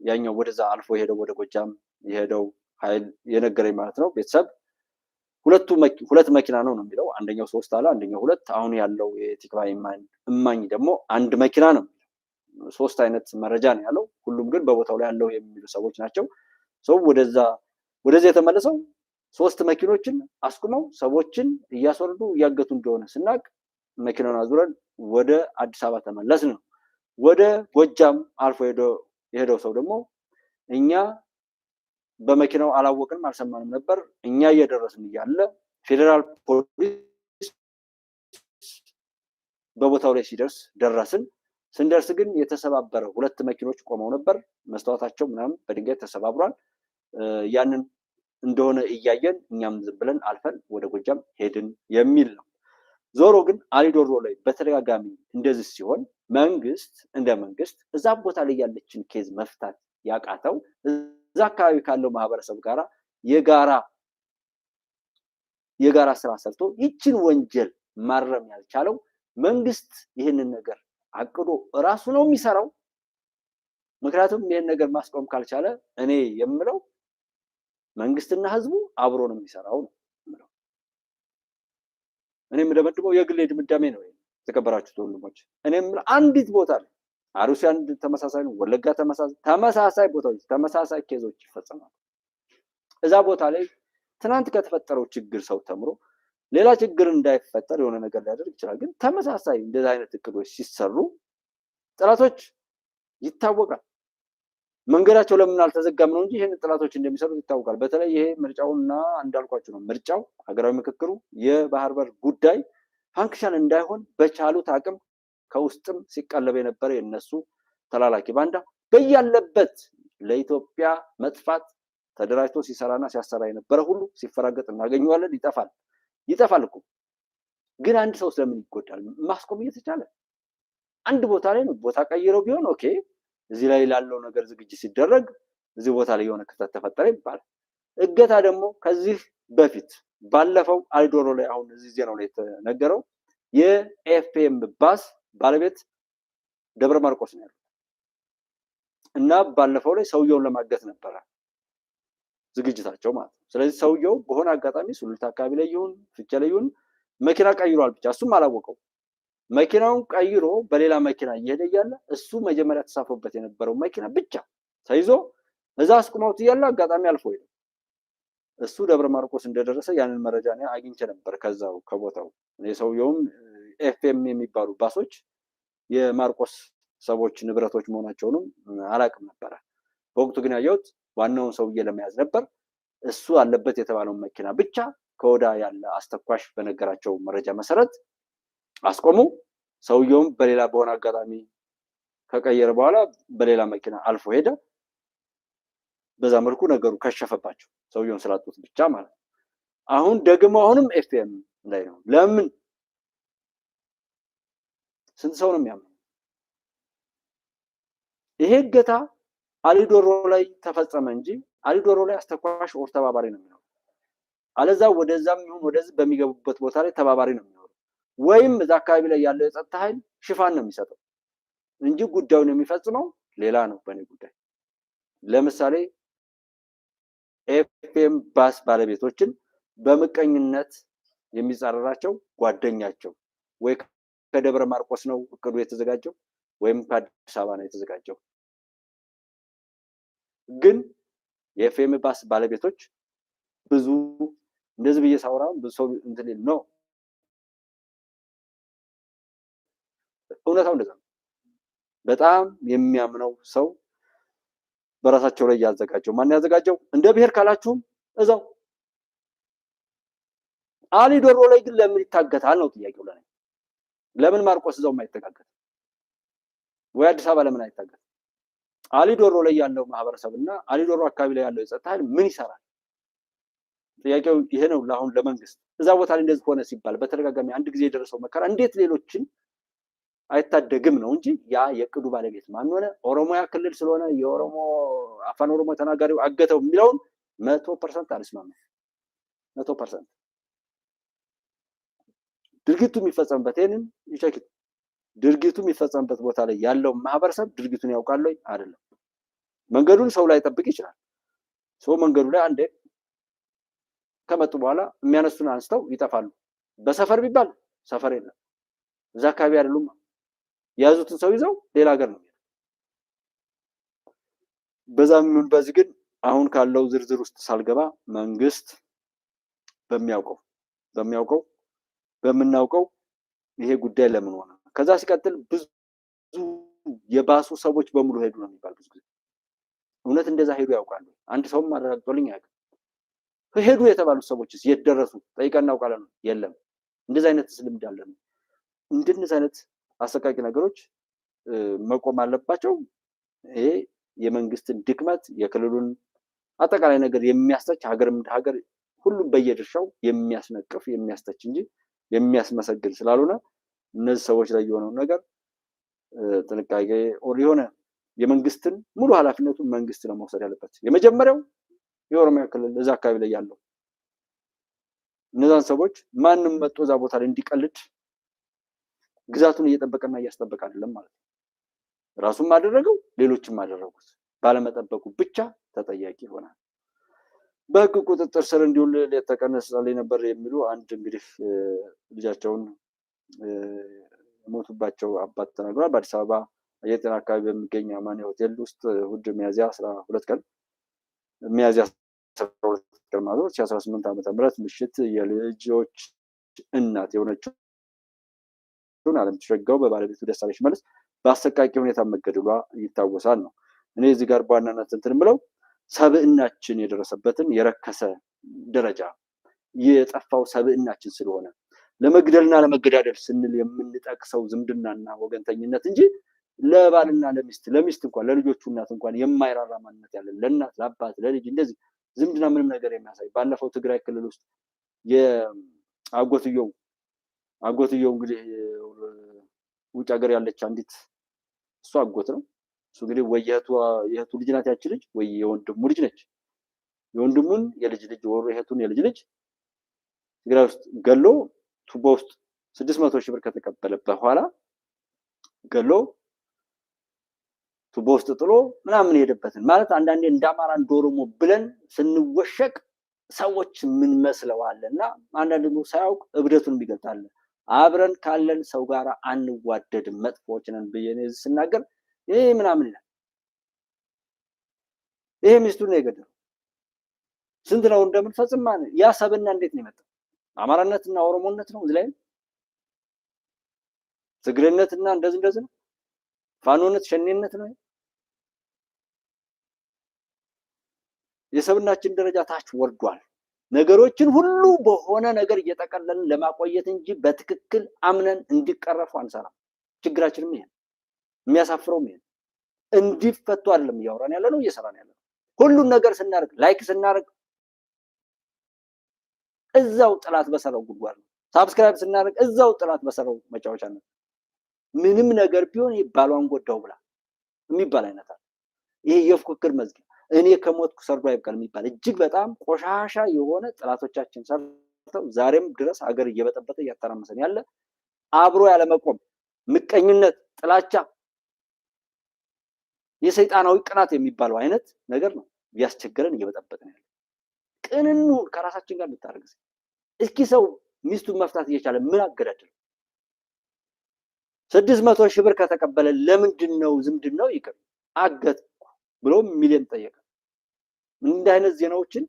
A: ያኛው ወደዛ አልፎ የሄደው ወደ ጎጃም የሄደው ኃይል የነገረኝ ማለት ነው ቤተሰብ 2 መኪና ነው የሚለው። አንደኛው 3 አለ፣ አንደኛው 2። አሁን ያለው የቲክቫህ እማኝ ደግሞ 1 መኪና ነው። 3 አይነት መረጃ ነው ያለው። ሁሉም ግን በቦታው ላይ ያለው የሚሉ ሰዎች ናቸው። ሰው ወደዚህ የተመለሰው 3 መኪኖችን አስቁመው ሰዎችን እያስወረዱ እያገቱ እንደሆነ ስናቅ መኪናውን አዙረን ወደ አዲስ አበባ ተመለስን ነው። ወደ ጎጃም አልፎ የሄደው ሰው ደግሞ እኛ በመኪናው አላወቅንም አልሰማንም ነበር። እኛ እየደረስን እያለ ፌዴራል ፖሊስ በቦታው ላይ ሲደርስ ደረስን። ስንደርስ ግን የተሰባበረ 2 መኪኖች ቆመው ነበር። መስተዋታቸው ምናምን በድንጋይ ተሰባብሯል። ያንን እንደሆነ እያየን እኛም ዝም ብለን አልፈን ወደ ጎጃም ሄድን የሚል ነው። ዞሮ ግን አሊዶሮ ላይ በተደጋጋሚ እንደዚህ ሲሆን መንግስት እንደ መንግስት እዛ ቦታ ላይ ያለችን ኬዝ መፍታት ያቃተው እዛ አካባቢ ካለው ማህበረሰብ ጋራ የጋራ ስራ ሰርቶ ይችን ወንጀል ማረም ያልቻለው መንግስት ይህንን ነገር አቅዶ እራሱ ነው የሚሰራው። ምክንያቱም ይህን ነገር ማስቆም ካልቻለ እኔ የምለው መንግስትና ህዝቡ አብሮ ነው የሚሰራው ነው የምለው። እኔ የምደመድመው የግሌ ድምዳሜ ነው። የተከበራችሁት ወንድሞች፣ እኔ የምለው አንዲት ቦታ ላይ አሩሲ አንድ ተመሳሳይ ነው፣ ወለጋ ተመሳሳይ ቦታዎች ተመሳሳይ ኬዞች ይፈጸማሉ። እዛ ቦታ ላይ ትናንት ከተፈጠረው ችግር ሰው ተምሮ ሌላ ችግር እንዳይፈጠር የሆነ ነገር ሊያደርግ ይችላል። ግን ተመሳሳይ እንደዚህ አይነት እቅዶች ሲሰሩ ጠላቶች ይታወቃል። መንገዳቸው ለምን አልተዘጋም ነው እንጂ ይሄን ጠላቶች እንደሚሰሩት ይታወቃል። በተለይ ይሄ ምርጫውና እንዳልኳችሁ ነው ምርጫው፣ ሀገራዊ ምክክሩ፣ የባህር በር ጉዳይ ፋንክሽን እንዳይሆን በቻሉት አቅም ከውስጥም ሲቀለብ የነበረ የነሱ ተላላኪ ባንዳ በያለበት ለኢትዮጵያ መጥፋት ተደራጅቶ ሲሰራና ሲያሰራ የነበረ ሁሉ ሲፈራገጥ እናገኘዋለን። ይጠፋል እኮ ግን አንድ ሰው ስለምን ይጎዳል? ማስቆም እየተቻለ አንድ ቦታ ላይ ነው። ቦታ ቀይረው ቢሆን ኦኬ፣ እዚህ ላይ ላለው ነገር ዝግጅት ሲደረግ እዚህ ቦታ ላይ የሆነ ክስተት ተፈጠረ ይባላል። እገታ ደግሞ ከዚህ በፊት ባለፈው አሊዶሮ ላይ አሁን እዚህ ዜናው ላይ የተነገረው የኤፍኤም ባስ ባለቤት ደብረ ማርቆስ ነው ያለው እና ባለፈው ላይ ሰውየውን ለማገት ነበረ ዝግጅታቸው ማለት ነው። ስለዚህ ሰውየው በሆነ አጋጣሚ ሱሉልታ አካባቢ ላይ ይሁን ፍቼ ላይ ይሁን መኪና ቀይሯል፣ ብቻ እሱም አላወቀው። መኪናውን ቀይሮ በሌላ መኪና እየሄደ እያለ እሱ መጀመሪያ ተሳፍሮበት የነበረው መኪና ብቻ ተይዞ እዛ አስቁመውት እያለ አጋጣሚ አልፎ ሄደ። እሱ ደብረ ማርቆስ እንደደረሰ ያንን መረጃ ነው አግኝቼ ነበር ከዛው ከቦታው። የሰውየውም ኤፍኤም የሚባሉ ባሶች የማርቆስ ሰዎች ንብረቶች መሆናቸውንም አላውቅም ነበረ። በወቅቱ ግን ያየሁት ዋናውን ሰውዬ ለመያዝ ነበር። እሱ አለበት የተባለውን መኪና ብቻ ከወዳ ያለ አስተኳሽ በነገራቸው መረጃ መሰረት አስቆሙ። ሰውየውም በሌላ በሆነ አጋጣሚ ከቀየረ በኋላ በሌላ መኪና አልፎ ሄደ። በዛ መልኩ ነገሩ ከሸፈባቸው ሰውየውን ስላጡት ብቻ ማለት ነው። አሁን ደግሞ አሁንም ኤፍኤም ላይ ነው። ለምን ስንት ሰው ነው የሚያምነው? ይሄ እገታ አሊዶሮ ላይ ተፈጸመ እንጂ አሊዶሮ ላይ አስተኳሽ ኦር ተባባሪ ነው የሚሆነው። አለዛ ወደዛም ይሁን ወደዚህ በሚገቡበት ቦታ ላይ ተባባሪ ነው የሚሆነው። ወይም እዛ አካባቢ ላይ ያለው የጸጥታ ኃይል ሽፋን ነው የሚሰጠው እንጂ ጉዳዩን የሚፈጽመው ሌላ ነው። በእኔ ጉዳይ ለምሳሌ ኤፍኤም ባስ ባለቤቶችን በምቀኝነት የሚጻረራቸው ጓደኛቸው ወይ ከደብረ ማርቆስ ነው እቅዱ የተዘጋጀው ወይም ከአዲስ አበባ ነው የተዘጋጀው። ግን የኤፍኤም ባስ ባለቤቶች ብዙ እንደዚህ ብዬ ሳወራ ብዙ ሰው እንትን ነው። እውነታው እንደዛ ነው። በጣም የሚያምነው ሰው በራሳቸው ላይ ያዘጋጀው። ማን ያዘጋጀው? እንደ ብሔር ካላችሁም እዛው አሊዶሮ ላይ ግን ለምን ይታገታል ነው ጥያቄው ለኔ። ለምን ማርቆስ እዛው የማይተጋገት ወይ አዲስ አበባ ለምን አይታገት? አሊዶሮ ላይ ያለው ማህበረሰብና አሊዶሮ አካባቢ ላይ ያለው የጸጥታ ኃይል ምን ይሰራል? ጥያቄው ይሄ ነው። ለአሁን ለመንግስት እዛ ቦታ ላይ እንደዚህ ሆነ ሲባል በተደጋጋሚ አንድ ጊዜ የደረሰው መከራ እንዴት ሌሎችን አይታደግም ነው እንጂ ያ የቅዱ ባለቤት ማን ሆነ? ኦሮሚያ ክልል ስለሆነ የኦሮሞ አፋን ኦሮሞ ተናጋሪው አገተው የሚለውን 100% አልስማማም። 100% ድርጊቱ የሚፈጸምበት ይሄንን ይቸክ ድርጊቱ የሚፈጸምበት ቦታ ላይ ያለው ማህበረሰብ ድርጊቱን ያውቃል ወይ አይደለም? መንገዱን ሰው ላይ ጠብቅ ይችላል። ሰው መንገዱ ላይ አንዴ ከመጡ በኋላ የሚያነሱን አንስተው ይጠፋሉ። በሰፈር ቢባል ሰፈር የለም። እዛ አካባቢ አይደሉም። ያዙትን ሰው ይዘው ሌላ ሀገር ነው። በዛም ምን በዚህ ግን አሁን ካለው ዝርዝር ውስጥ ሳልገባ መንግስት በምናውቀው ይሄ ጉዳይ ለምን ሆነ? ከዛ ሲቀጥል ብዙ የባሱ ሰዎች በሙሉ ሄዱ ነው የሚባል። ብዙ ጊዜ እውነት እንደዛ ሄዱ ያውቃሉ? አንድ ሰውም አረጋግጦልኝ ያውቃል? ሄዱ የተባሉት ሰዎችስ የት ደረሱ? ጠይቀን እናውቃለን? የለም። እንደዛ አይነት ልምድ አለ ነው። እንደነዚህ አይነት አሰቃቂ ነገሮች መቆም አለባቸው። ይሄ የመንግስትን ድክመት የክልሉን አጠቃላይ ነገር የሚያስተች ሀገርም እንደ ሀገር ሁሉም በየድርሻው የሚያስነቅፍ የሚያስተች እንጂ የሚያስመሰግን ስላልሆነ እነዚህ ሰዎች ላይ የሆነው ነገር ጥንቃቄ ኦር የሆነ የመንግስትን ሙሉ ኃላፊነቱን መንግስት ነው መውሰድ ያለበት። የመጀመሪያው የኦሮሚያ ክልል እዛ አካባቢ ላይ ያለው እነዛን ሰዎች ማንም መጥቶ እዛ ቦታ ላይ እንዲቀልድ ግዛቱን እየጠበቀና እያስጠበቀ አይደለም ማለት ነው። ራሱም አደረገው ሌሎችም አደረጉት። ባለመጠበቁ ብቻ ተጠያቂ ይሆናል። በህግ ቁጥጥር ስር እንዲውል የተቀነሰልኝ ነበር የሚሉ አንድ እንግዲህ ልጃቸውን ሞቱባቸው አባት ተናግሯል። በአዲስ አበባ የጤና አካባቢ በሚገኝ አማኔ ሆቴል ውስጥ እሑድ ሚያዝያ 12 ቀን ማለት 2018 ዓ.ም ምሽት የልጆች እናት የሆነችውን አለም ተሸጋው በባለቤቱ ደሳለች መልስ በአሰቃቂ ሁኔታ መገደሏ ይታወሳል ነው። እኔ እዚህ ጋር በዋናነት እንትን ብለው ሰብዕናችን የደረሰበትን የረከሰ ደረጃ የጠፋው ሰብዕናችን ስለሆነ ለመግደልና ለመገዳደል ስንል የምንጠቅሰው ዝምድናና ወገንተኝነት እንጂ ለባልና ለሚስት እንኳን ለልጆቹ እናት እንኳን የማይራራ ማንነት ያለን ለእናት ለአባት ለልጅ እንደዚህ ዝምድና ምንም ነገር የሚያሳይ ባለፈው ትግራይ ክልል ውስጥ የአጎትየው እንግዲህ ውጭ ሀገር ያለች አንዲት እሱ አጎት ነው። እሱ እንግዲህ ወይ የእህቱ ልጅ ናት ያቺ ልጅ ወይ የወንድሙ ልጅ ነች። የወንድሙን የልጅ ልጅ ወሩ የእህቱን የልጅ ልጅ ትግራይ ውስጥ ገሎ ቱቦ ውስጥ 600 ሺህ ብር ከተቀበለ በኋላ ገሎ ቱቦ ውስጥ ጥሎ ምናምን ሄደበትን ማለት አንዳንዴ እንደ አማራ እንደ ኦሮሞ ብለን ስንወሸቅ ሰዎች ምን መስለዋልና አንዳንድ ደግሞ ሳያውቅ እብደቱን ይገልጣል። አብረን ካለን ሰው ጋር አንዋደድም መጥፎች ነን ብዬ ስናገር ይሄ ምናምን ይላል። ይሄ ሚስቱን ነው የገደለው። ስንት ነው እንደምንፈጽም ማለት ያ ሰብና እንዴት ነው የመጣው? አማራነትና ኦሮሞነት ነው እዚህ ላይ ትግሬነትና እንደዚህ ነው። ፋኖነት ሸኔነት ነው። የሰብናችን ደረጃ ታች ወርዷል። ነገሮችን ሁሉ በሆነ ነገር እየጠቀለልን ለማቆየት እንጂ በትክክል አምነን እንዲቀረፉ አንሰራም። ችግራችንም ይሄ የሚያሳፍረው ይሄ እንዲፈቱ አይደለም እያወራን ያለ ነው፣ እየሰራን ያለ ነው። ሁሉን ነገር ስናደርግ ላይክ ስናደርግ እዛው ጥላት በሰራው ጉድጓድ ነው። ሳብስክራይብ ስናደርግ እዛው ጥላት በሰራው መጫወቻ ነው። ምንም ነገር ቢሆን ይባሏን ጎዳው ብላ የሚባል አይነት አለ። ይሄ የፉክክር መዝጊያ እኔ ከሞትኩ ሰርዶ አይብቀል የሚባል እጅግ በጣም ቆሻሻ የሆነ ጥላቶቻችን ሰርተው ዛሬም ድረስ ሀገር እየበጠበጠ እያተራመሰን ያለ አብሮ ያለመቆም ምቀኝነት፣ ጥላቻ፣ የሰይጣናዊ ቅናት የሚባለው አይነት ነገር ነው እያስቸገረን እየበጠበጠን ያለ። ቅንኑ ከራሳችን ጋር እንታረግ። እስኪ ሰው ሚስቱን መፍታት እየቻለ ምን አገዳደለ? 600 ሺህ ብር ከተቀበለ ለምንድን ነው ዝምድናው ይቅር አገትኩ ብሎ ሚሊዮን ጠየቀ? እንዲህ አይነት ዜናዎችን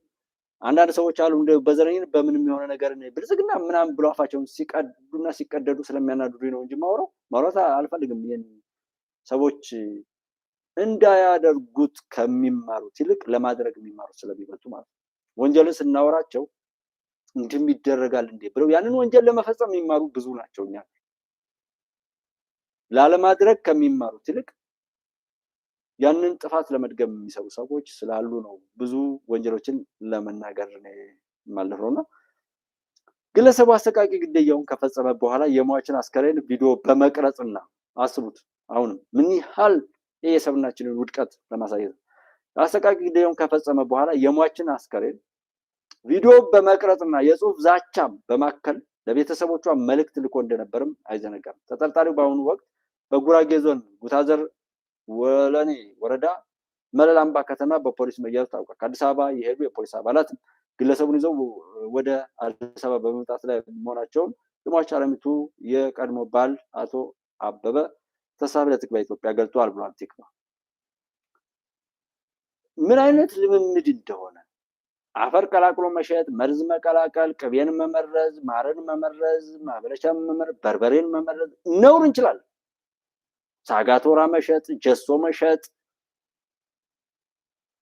A: አንዳንድ ሰዎች አሉ እንደ በዘረኝነት በምንም የሆነ ነገር ብልጽግና ምናምን ብሎ አፋቸውን ሲቀዱና ሲቀደዱ ስለሚያናድዱኝ ነው እንጂ ማውራት አልፈልግም። ይሄን ሰዎች እንዳያደርጉት ከሚማሩት ይልቅ ለማድረግ የሚማሩት ስለሚበልጡ ማለት ነው። ወንጀልን ስናወራቸው እንዲህ ይደረጋል እንዴ ብለው ያንን ወንጀል ለመፈጸም የሚማሩ ብዙ ናቸው። እኛ ላለማድረግ ከሚማሩት ይልቅ ያንን ጥፋት ለመድገም የሚሰሩ ሰዎች ስላሉ ነው ብዙ ወንጀሎችን ለመናገር ማለት ነውና ግለሰቡ አሰቃቂ ግድያውን ከፈጸመ በኋላ የሟችን አስከሬን ቪዲዮ በመቅረጽና አስቡት አሁንም ምን ያህል የሰብናችንን ውድቀት ለማሳየት አሰቃቂ ግድያውን ከፈጸመ በኋላ የሟችን አስከሬን ቪዲዮ በመቅረጽና የጽሁፍ ዛቻም በማከል ለቤተሰቦቿ መልእክት ልኮ እንደነበርም አይዘነጋም። ተጠርጣሪው በአሁኑ ወቅት በጉራጌ ዞን ጉታዘር ወለኔ ወረዳ መለላምባ ከተማ በፖሊስ መያዙ ታውቋል። ከአዲስ አበባ የሄዱ የፖሊስ አባላት ግለሰቡን ይዘው ወደ አዲስ አበባ በመምጣት ላይ መሆናቸውን የሟች አለሚቱ የቀድሞ ባል አቶ አበበ ተሳቢ ለትግባ ኢትዮጵያ ገልጿል ብሏል። ቲክቫ ምን አይነት ልምምድ እንደሆነ አፈር ቀላቅሎ መሸጥ፣ መርዝ መቀላቀል፣ ቅቤን መመረዝ፣ ማርን መመረዝ፣ ማብረሻን መመረዝ፣ በርበሬን መመረዝ ነውር እንችላለን። ሳጋቶራ መሸጥ፣ ጀሶ መሸጥ፣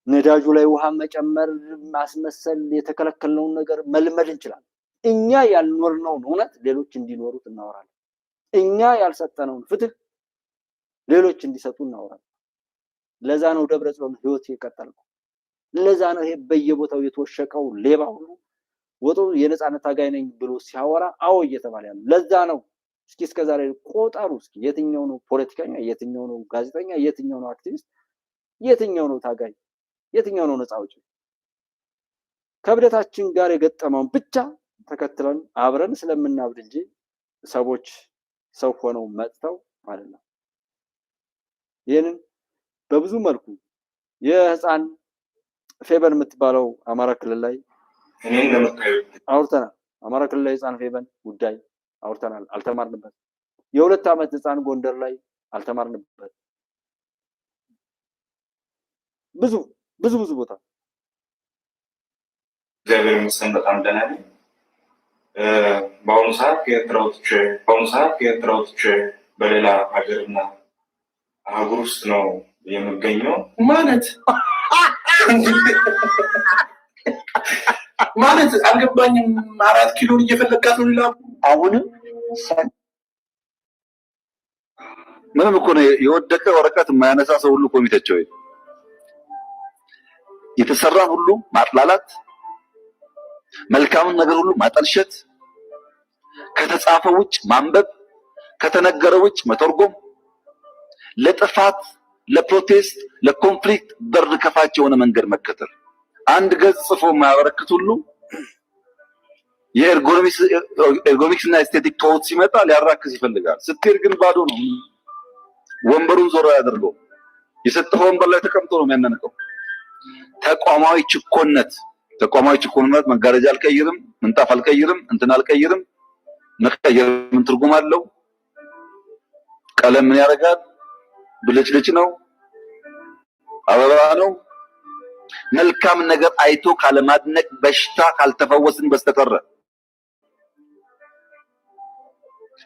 A: ነዳጁ ላይ ውሃ መጨመር፣ ማስመሰል፣ የተከለከልነውን ነገር መልመድ እንችላለን። እኛ ያልኖርነውን እውነት ሌሎች እንዲኖሩት እናወራለን። እኛ ያልሰጠነውን ፍትህ ሌሎች እንዲሰጡ እናወራለን። ለዛ ነው ደብረጽዮን ህይወት የቀጠለው። ለዛ ነው ይሄ በየቦታው የተወሸቀው ሌባ ሁሉ ወጦ የነጻነት ታጋይ ነኝ ብሎ ሲያወራ አዎ እየተባለ ያለው ለዛ ነው። እስኪ እስከዛሬ ቆጠሩ። እስኪ የትኛው ነው ፖለቲከኛ፣ የትኛው ነው ጋዜጠኛ፣ የትኛው ነው አክቲቪስት፣ የትኛው ነው ታጋይ፣ የትኛው ነው ነፃ አውጪ? ከብደታችን ጋር የገጠመውን ብቻ ተከትለን አብረን ስለምናብድ እንጂ ሰዎች ሰው ሆነው መጥተው ማለት ነው። ይህንን በብዙ መልኩ የህፃን ፌበን የምትባለው አማራ ክልል ላይ አውርተናል። አማራ ክልል ላይ ህፃን ፌበን ጉዳይ አውርተናል። አልተማርንበት። የ2 ዓመት ህፃን ጎንደር ላይ አልተማርንበት። ብዙ ቦታ
G: እግዚአብሔር ይመስገን በጣም ደህና ነኝ። በአሁኑ ሰዓት ከኤርትራዎች በሌላ ሀገርና አህጉር ውስጥ ነው የምገኘው።
B: ማለት አልገባኝም። 4 ኪሎ እየፈለጋት ነው ይላሉ።
H: አሁንም ምንም እኮ ነው የወደቀ ወረቀት የማያነሳ ሰው ሁሉ ኮሚቴቸው የተሰራ ሁሉ ማጥላላት፣ መልካምን ነገር ሁሉ ማጠልሸት፣ ከተጻፈ ውጭ ማንበብ፣ ከተነገረ ውጭ መተርጎም፣ ለጥፋት፣ ለፕሮቴስት፣ ለኮንፍሊክት በር ከፋች የሆነ መንገድ መከተል፣ አንድ ገጽ ጽፎ የማያበረክት ሁሉ የኤርጎኖሚክስ እና ኤስቴቲክ ቶት ሲመጣ ሊያራክስ ይፈልጋል። ስትሄድ ግን ባዶ ነው። ወንበሩን ዞሮ ያደርገው የሰጠው ወንበር ላይ ተቀምጦ ነው የሚያነነቀው። ተቋማዊ ችኮነት መጋረጃ አልቀይርም፣ ምንጣፍ አልቀይርም፣ እንትን አልቀይርም። መቀየር ምን ትርጉም አለው? ቀለም ምን ያደርጋል? ብልጭልጭ ነው፣ አበባ ነው፣ መልካም ነገር አይቶ ካለማድነቅ በሽታ ካልተፈወስን በስተቀር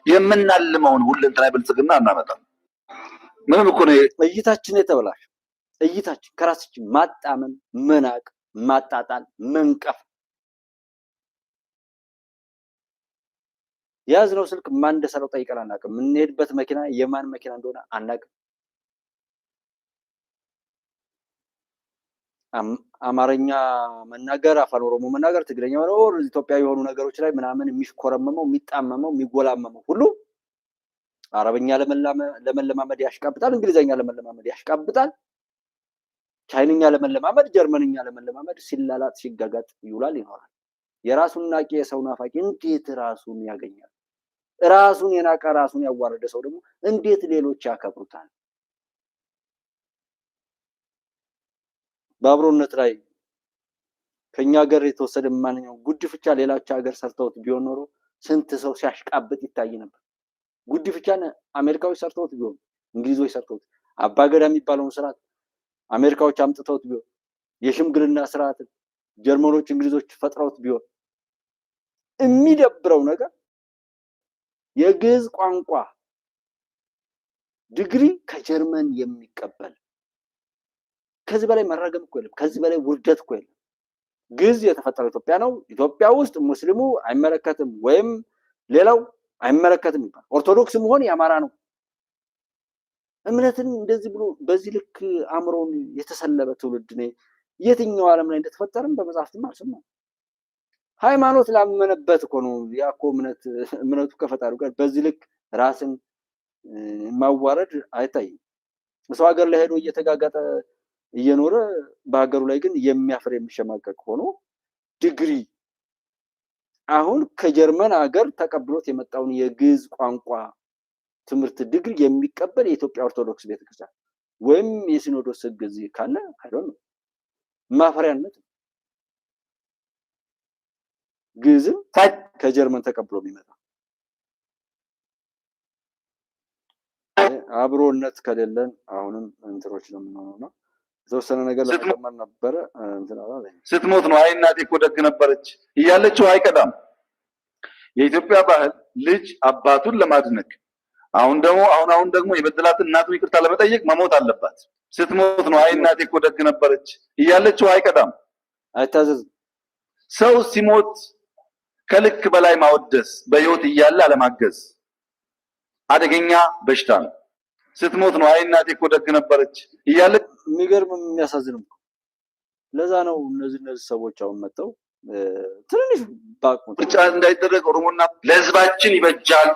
H: የምናልመውን ሁለንተናዊ ብልጽግና እናመጣም። ምንም እኮ ነው
A: እይታችን የተበላሸ። እይታችን ከራሳችን ማጣመም፣ መናቅ፣ ማጣጣል፣ መንቀፍ። የያዝነው ስልክ ማን እንደሰራው ጠይቀን አናውቅም። የምንሄድበት መኪና የማን መኪና እንደሆነ አናውቅም። አማርኛ መናገር፣ አፋን ኦሮሞ መናገር፣ ትግረኛ መኖር፣ ኢትዮጵያዊ የሆኑ ነገሮች ላይ ምናምን የሚሽኮረመመው፣ የሚጣመመው፣ የሚጎላመመው ሁሉ አረብኛ ለመለማመድ ያሽቃብጣል፣ እንግሊዘኛ ለመለማመድ ያሽቃብጣል፣ ቻይንኛ ለመለማመድ፣ ጀርመንኛ ለመለማመድ ሲላላጥ ሲጋጋጥ ይውላል ይኖራል። የራሱን ናቂ የሰው ናፋቂ እንዴት ራሱን ያገኛል? ራሱን የናቀ ራሱን ያዋረደ ሰው ደግሞ እንዴት ሌሎች ያከብሩታል? በአብሮነት ላይ ከኛ ሀገር የተወሰደ ማንኛውም ጉድፍቻ ሌላች ሀገር ሰርተውት ቢሆን ኖሮ ስንት ሰው ሲያሽቃብጥ ይታይ ነበር። ጉድፍቻን አሜሪካዎች ሰርተውት ቢሆን፣ እንግሊዞች ሰርተውት፣ አባገዳ የሚባለውን ስርዓት አሜሪካዎች አምጥተውት ቢሆን፣ የሽምግልና ስርዓት ጀርመኖች እንግሊዞች ፈጥረውት ቢሆን፣ የሚደብረው ነገር የግዕዝ ቋንቋ ዲግሪ ከጀርመን የሚቀበል ከዚህ በላይ መረገም እኮ የለም። ከዚህ በላይ ውርደት እኮ የለም። ግዕዝ የተፈጠረው ኢትዮጵያ ነው። ኢትዮጵያ ውስጥ ሙስሊሙ አይመለከትም ወይም ሌላው አይመለከትም ይባል። ኦርቶዶክስ መሆን የአማራ ነው። እምነትን እንደዚህ ብሎ በዚህ ልክ አእምሮን የተሰለበ ትውልድ ነው። የትኛው ዓለም ላይ እንደተፈጠረም በመጽሐፍትም አልሰማም። ሃይማኖት ላመነበት እኮ ነው። ያ እኮ እምነቱ ከፈጣሪው ጋር በዚህ ልክ ራስን ማዋረድ አይታይም። ሰው ሀገር ላይ ሄዶ እየተጋጋጠ እየኖረ በሀገሩ ላይ ግን የሚያፍር የሚሸማቀቅ ሆኖ ዲግሪ አሁን ከጀርመን ሀገር ተቀብሎት የመጣውን የግዕዝ ቋንቋ ትምህርት ዲግሪ የሚቀበል የኢትዮጵያ ኦርቶዶክስ ቤተክርስቲያን ወይም የሲኖዶስ ሕግ እዚህ ካለ አይዶን ነው ማፈሪያነት። ግዕዝም ከጀርመን ተቀብሎ የሚመጣ አብሮነት ከሌለን አሁንም እንትሮች ነው የምንሆነው። የተወሰነ ነገር ለመጨመር ነበረ እንትን አላ
H: ስትሞት ነው አይ እናቴ እኮ ደግ ነበረች እያለችው አይቀዳም። የኢትዮጵያ ባህል ልጅ አባቱን ለማድነቅ አሁን ደግሞ የበደላት እናቱ ይቅርታ ለመጠየቅ መሞት አለባት። ስትሞት ነው አይ እናቴ እኮ ደግ ነበረች እያለችው አይቀዳም፣
A: አይታዘዝም።
H: ሰው ሲሞት ከልክ በላይ ማወደስ፣ በህይወት እያለ አለማገዝ አደገኛ በሽታ ነው። ስትሞት ነው አይ እናቴ እኮ ደግ ነበረች እያለ
A: የሚገርም የሚያሳዝንም። ለዛ ነው እነዚህ ሰዎች አሁን መጥተው ትንሽ
H: ብቻ እንዳይደረግ ኦሮሞና ለህዝባችን ይበጃል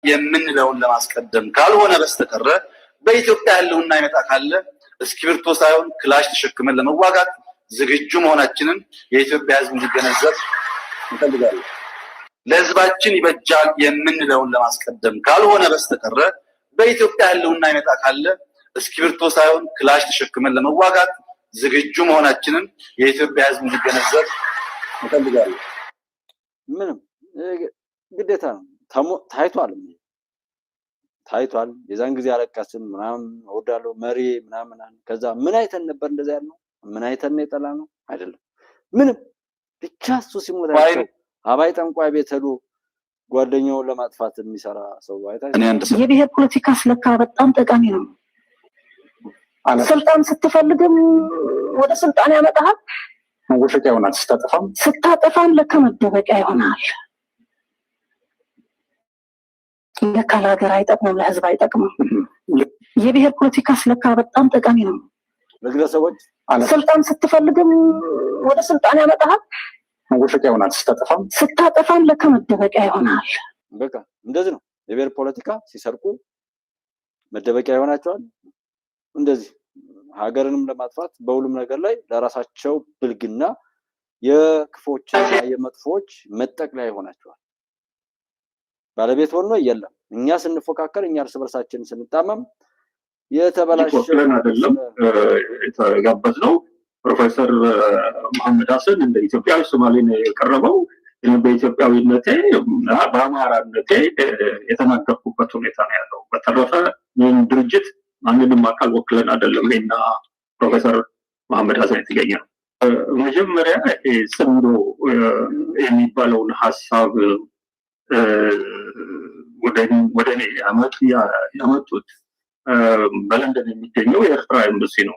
H: የምንለውን ለማስቀደም ካልሆነ በስተቀር በኢትዮጵያ ያለውና ይመጣ ካለ እስክሪብቶ ሳይሆን ክላሽ ተሸክመን ለመዋጋት ዝግጁ መሆናችንን የኢትዮጵያ ህዝብ እንዲገነዘብ እንፈልጋለን። ለህዝባችን ይበጃል የምንለውን ለማስቀደም ካልሆነ በስተቀር በኢትዮጵያ ያለውና ይመጣ ካለ እስክሪብቶ ሳይሆን ክላሽ ተሸክመን ለመዋጋት ዝግጁ መሆናችንን የኢትዮጵያ ህዝብ እንዲገነዘብ እንፈልጋለን።
A: ምንም ግዴታ ነው። ታይቷል። የዛን ጊዜ አለቀስን ምናምን እወዳለሁ መሪ ምናምን። ከዛ ምን አይተን ነበር እንደዛ ያልነው? ምን አይተን ነው የጠላ ነው? አይደለም ምንም። ብቻ እሱ ሲሞት አባይ ጠንቋይ ቤት ሄዶ ጓደኛውን ለማጥፋት የሚሰራ ሰው አይታችሁ።
I: የብሔር ፖለቲካ ስለካ በጣም ጠቃሚ ነው። ስልጣን ስትፈልግም ወደ ስልጣን ያመጣሃል።
E: መወሸቂያ ይሆናል።
I: ስታጠፋም ለካ መደበቂያ ይሆናል። ለካ ለሀገር አይጠቅምም፣ ለህዝብ አይጠቅምም። የብሔር ፖለቲካ ስለካ በጣም ጠቃሚ ነው።
A: ለግለሰቦች
I: ስልጣን ስትፈልግም ወደ ስልጣን ያመጣሃል።
E: መወሸቂያ ይሆናል።
I: ስታጠፋም ለካ መደበቂያ ይሆናል።
A: በቃ እንደዚህ ነው። የብሔር ፖለቲካ ሲሰርቁ መደበቂያ ይሆናቸዋል። እንደዚህ ሀገርንም ለማጥፋት በሁሉም ነገር ላይ ለራሳቸው ብልግና የክፎችና የመጥፎች መጠቅለያ ይሆናቸዋል። ባለቤት ሆኖ የለም። እኛ ስንፎካከር፣ እኛ እርስ በርሳችን ስንጣመም የተበላሸ
E: አይደለም። የተጋበዝነው ፕሮፌሰር መሐመድ ሀሰን እንደ ኢትዮጵያዊ ሶማሌ ነው የቀረበው። በኢትዮጵያዊነቴ በአማራነቴ የተናገርኩበት ሁኔታ ነው ያለው። በተረፈ ይህን ድርጅት ማንንም አካል ወክለን አይደለም። እኔና ፕሮፌሰር መሐመድ ሀሰን የተገኘ ነው። መጀመሪያ ጽምዶ የሚባለውን ሀሳብ ወደ እኔ ያመጡት በለንደን የሚገኘው የኤርትራ ኤምባሲ ነው።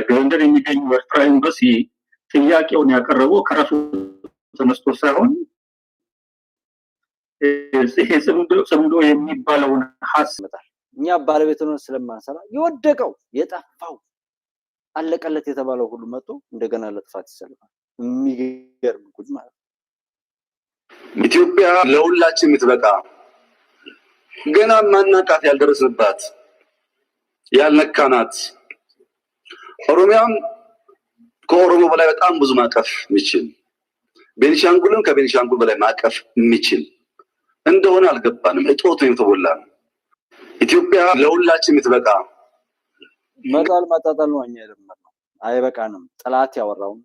E: በለንደን የሚገኘው የኤርትራ ኤምባሲ ጥያቄውን ያቀረበው ከራሱ ተነስቶ ሳይሆን ይሄ ጽምዶ የሚባለውን ሀሳብ
A: እኛ ባለቤት ሆነን ስለማንሰራ የወደቀው የጠፋው አለቀለት የተባለው ሁሉ መጥቶ እንደገና ለጥፋት ይሰልፋል። የሚገርም ጉድ ማለት ነው።
H: ኢትዮጵያ ለሁላችን የምትበቃ ገና ማናቃት ያልደረስንባት ያልነካናት ኦሮሚያም ከኦሮሞ በላይ በጣም ብዙ ማቀፍ የሚችል ቤኒሻንጉልም ከቤኒሻንጉል በላይ ማቀፍ የሚችል እንደሆነ አልገባንም። እጦቱ የተሞላ ነው። ኢትዮጵያ ለሁላችን የምትበቃ
A: መጣል ማጣጣል ነው። እኛ የለመድነው አይበቃንም። ጥላት ያወራውን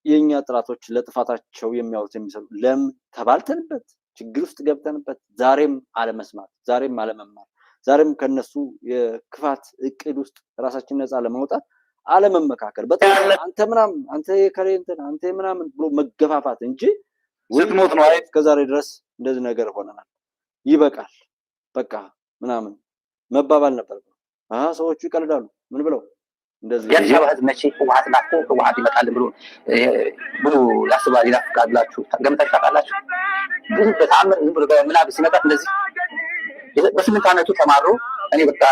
A: የኛ ጥላቶች ለጥፋታቸው የሚያወሩት የሚሰሩ ለምን ተባልተንበት ችግር ውስጥ ገብተንበት ዛሬም አለመስማት፣ ዛሬም አለመማር፣ ዛሬም ከነሱ የክፋት እቅድ ውስጥ ራሳችን ነፃ ለማውጣት አለመመካከል፣ በጣም አንተ ምናምን አንተ የከሬንተን አንተ ምናምን ብሎ መገፋፋት እንጂ
H: ስትሞት ነው። አይ
A: እስከዛሬ ድረስ እንደዚህ ነገር ሆነናል። ይበቃል በቃ ምናምን መባባል ነበር። ሰዎቹ ይቀልዳሉ ምን ብለው እንደዚህ
C: ያሻባህ መቼ ህወሓት ላቆ ህወሓት ይመጣል ብሎ ያስባል ይላፍቃላችሁ ገምታችሁ ታውቃላችሁ? ግን በተአምር ዝም ብሎ በምናብ ሲመጣ እንደዚህ በስምንት ዓመቱ ተማሮ እኔ በቃ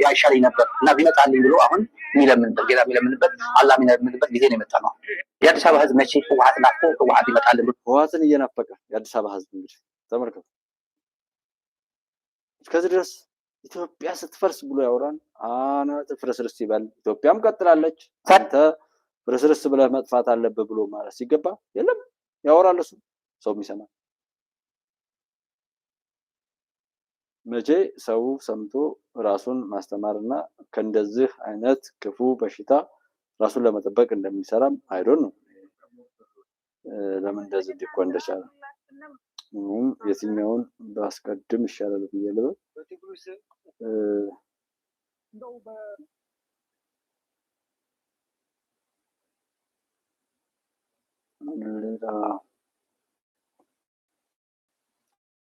C: ያይሻለኝ ነበር እና ቢመጣልኝ ብሎ አሁን የሚለምንበት ጌታ የሚለምንበት አላህ የሚለምንበት ጊዜ ነው የመጣ ነው። የአዲስ አበባ ህዝብ መቼ ህወሓት ላቆ ህወሓት ይመጣል ብሎ
A: ህወሓትን እየናፈቀ የአዲስ አበባ ህዝብ እንግዲህ ተመልከቱ። እስከዚህ ድረስ ኢትዮጵያ ስትፈርስ ብሎ ያወራን አናት ፍርስርስ ይበል። ኢትዮጵያም ቀጥላለች። አንተ ፍርስርስ ብለህ መጥፋት አለብህ ብሎ ማለት ሲገባ የለም ያወራል እሱ ሰው የሚሰማ መቼ ሰው ሰምቶ ራሱን ማስተማርና ከእንደዚህ አይነት ክፉ በሽታ ራሱን ለመጠበቅ እንደሚሰራም አይዶን ነው። ለምን እንደዚህ ሊቆን እንደቻለ የትኛውን ባስቀድም ይሻላል ብዬ ልበል።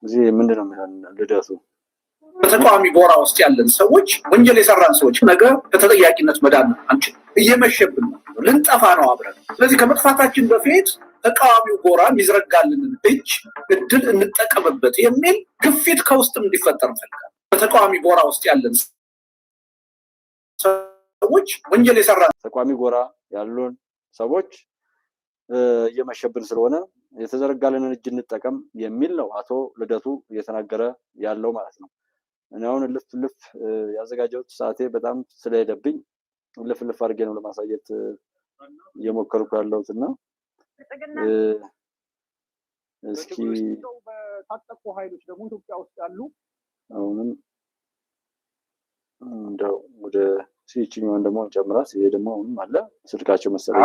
A: እዚህ ምንድነው የሚለው ልደቱ
B: በተቃዋሚ ጎራ ውስጥ ያለን ሰዎች ወንጀል የሰራን ሰዎች ነገ ከተጠያቂነት መዳን አንችል። እየመሸብን ነው፣ ልንጠፋ ነው አብረን። ስለዚህ ከመጥፋታችን በፊት ተቃዋሚው ጎራ የሚዘረጋልንን እድል እንጠቀምበት የሚል ግፊት ከውስጥም እንዲፈጠር እንፈልጋለን። በተቃዋሚ ጎራ ውስጥ ያለን ሰዎች ወንጀል የሰራን
A: ተቃዋሚ ጎራ ያሉን ሰዎች እየመሸብን ስለሆነ የተዘረጋልንን እጅ እንጠቀም የሚል ነው አቶ ልደቱ እየተናገረ ያለው ማለት ነው። እኔ አሁን ልፍ ያዘጋጀሁት ሰዓቴ በጣም ስለሄደብኝ ልፍ አድርጌ ነው ለማሳየት እየሞከርኩ ያለሁት እና እስኪ
E: በታጠቁ ኃይሎች ደግሞ ኢትዮጵያ ውስጥ ያሉ
A: አሁንም እንደው ወደ ሲችኛውን ደግሞ ጨምራት። ይሄ ደግሞ አሁንም አለ ስልካቸው መሰለኝ።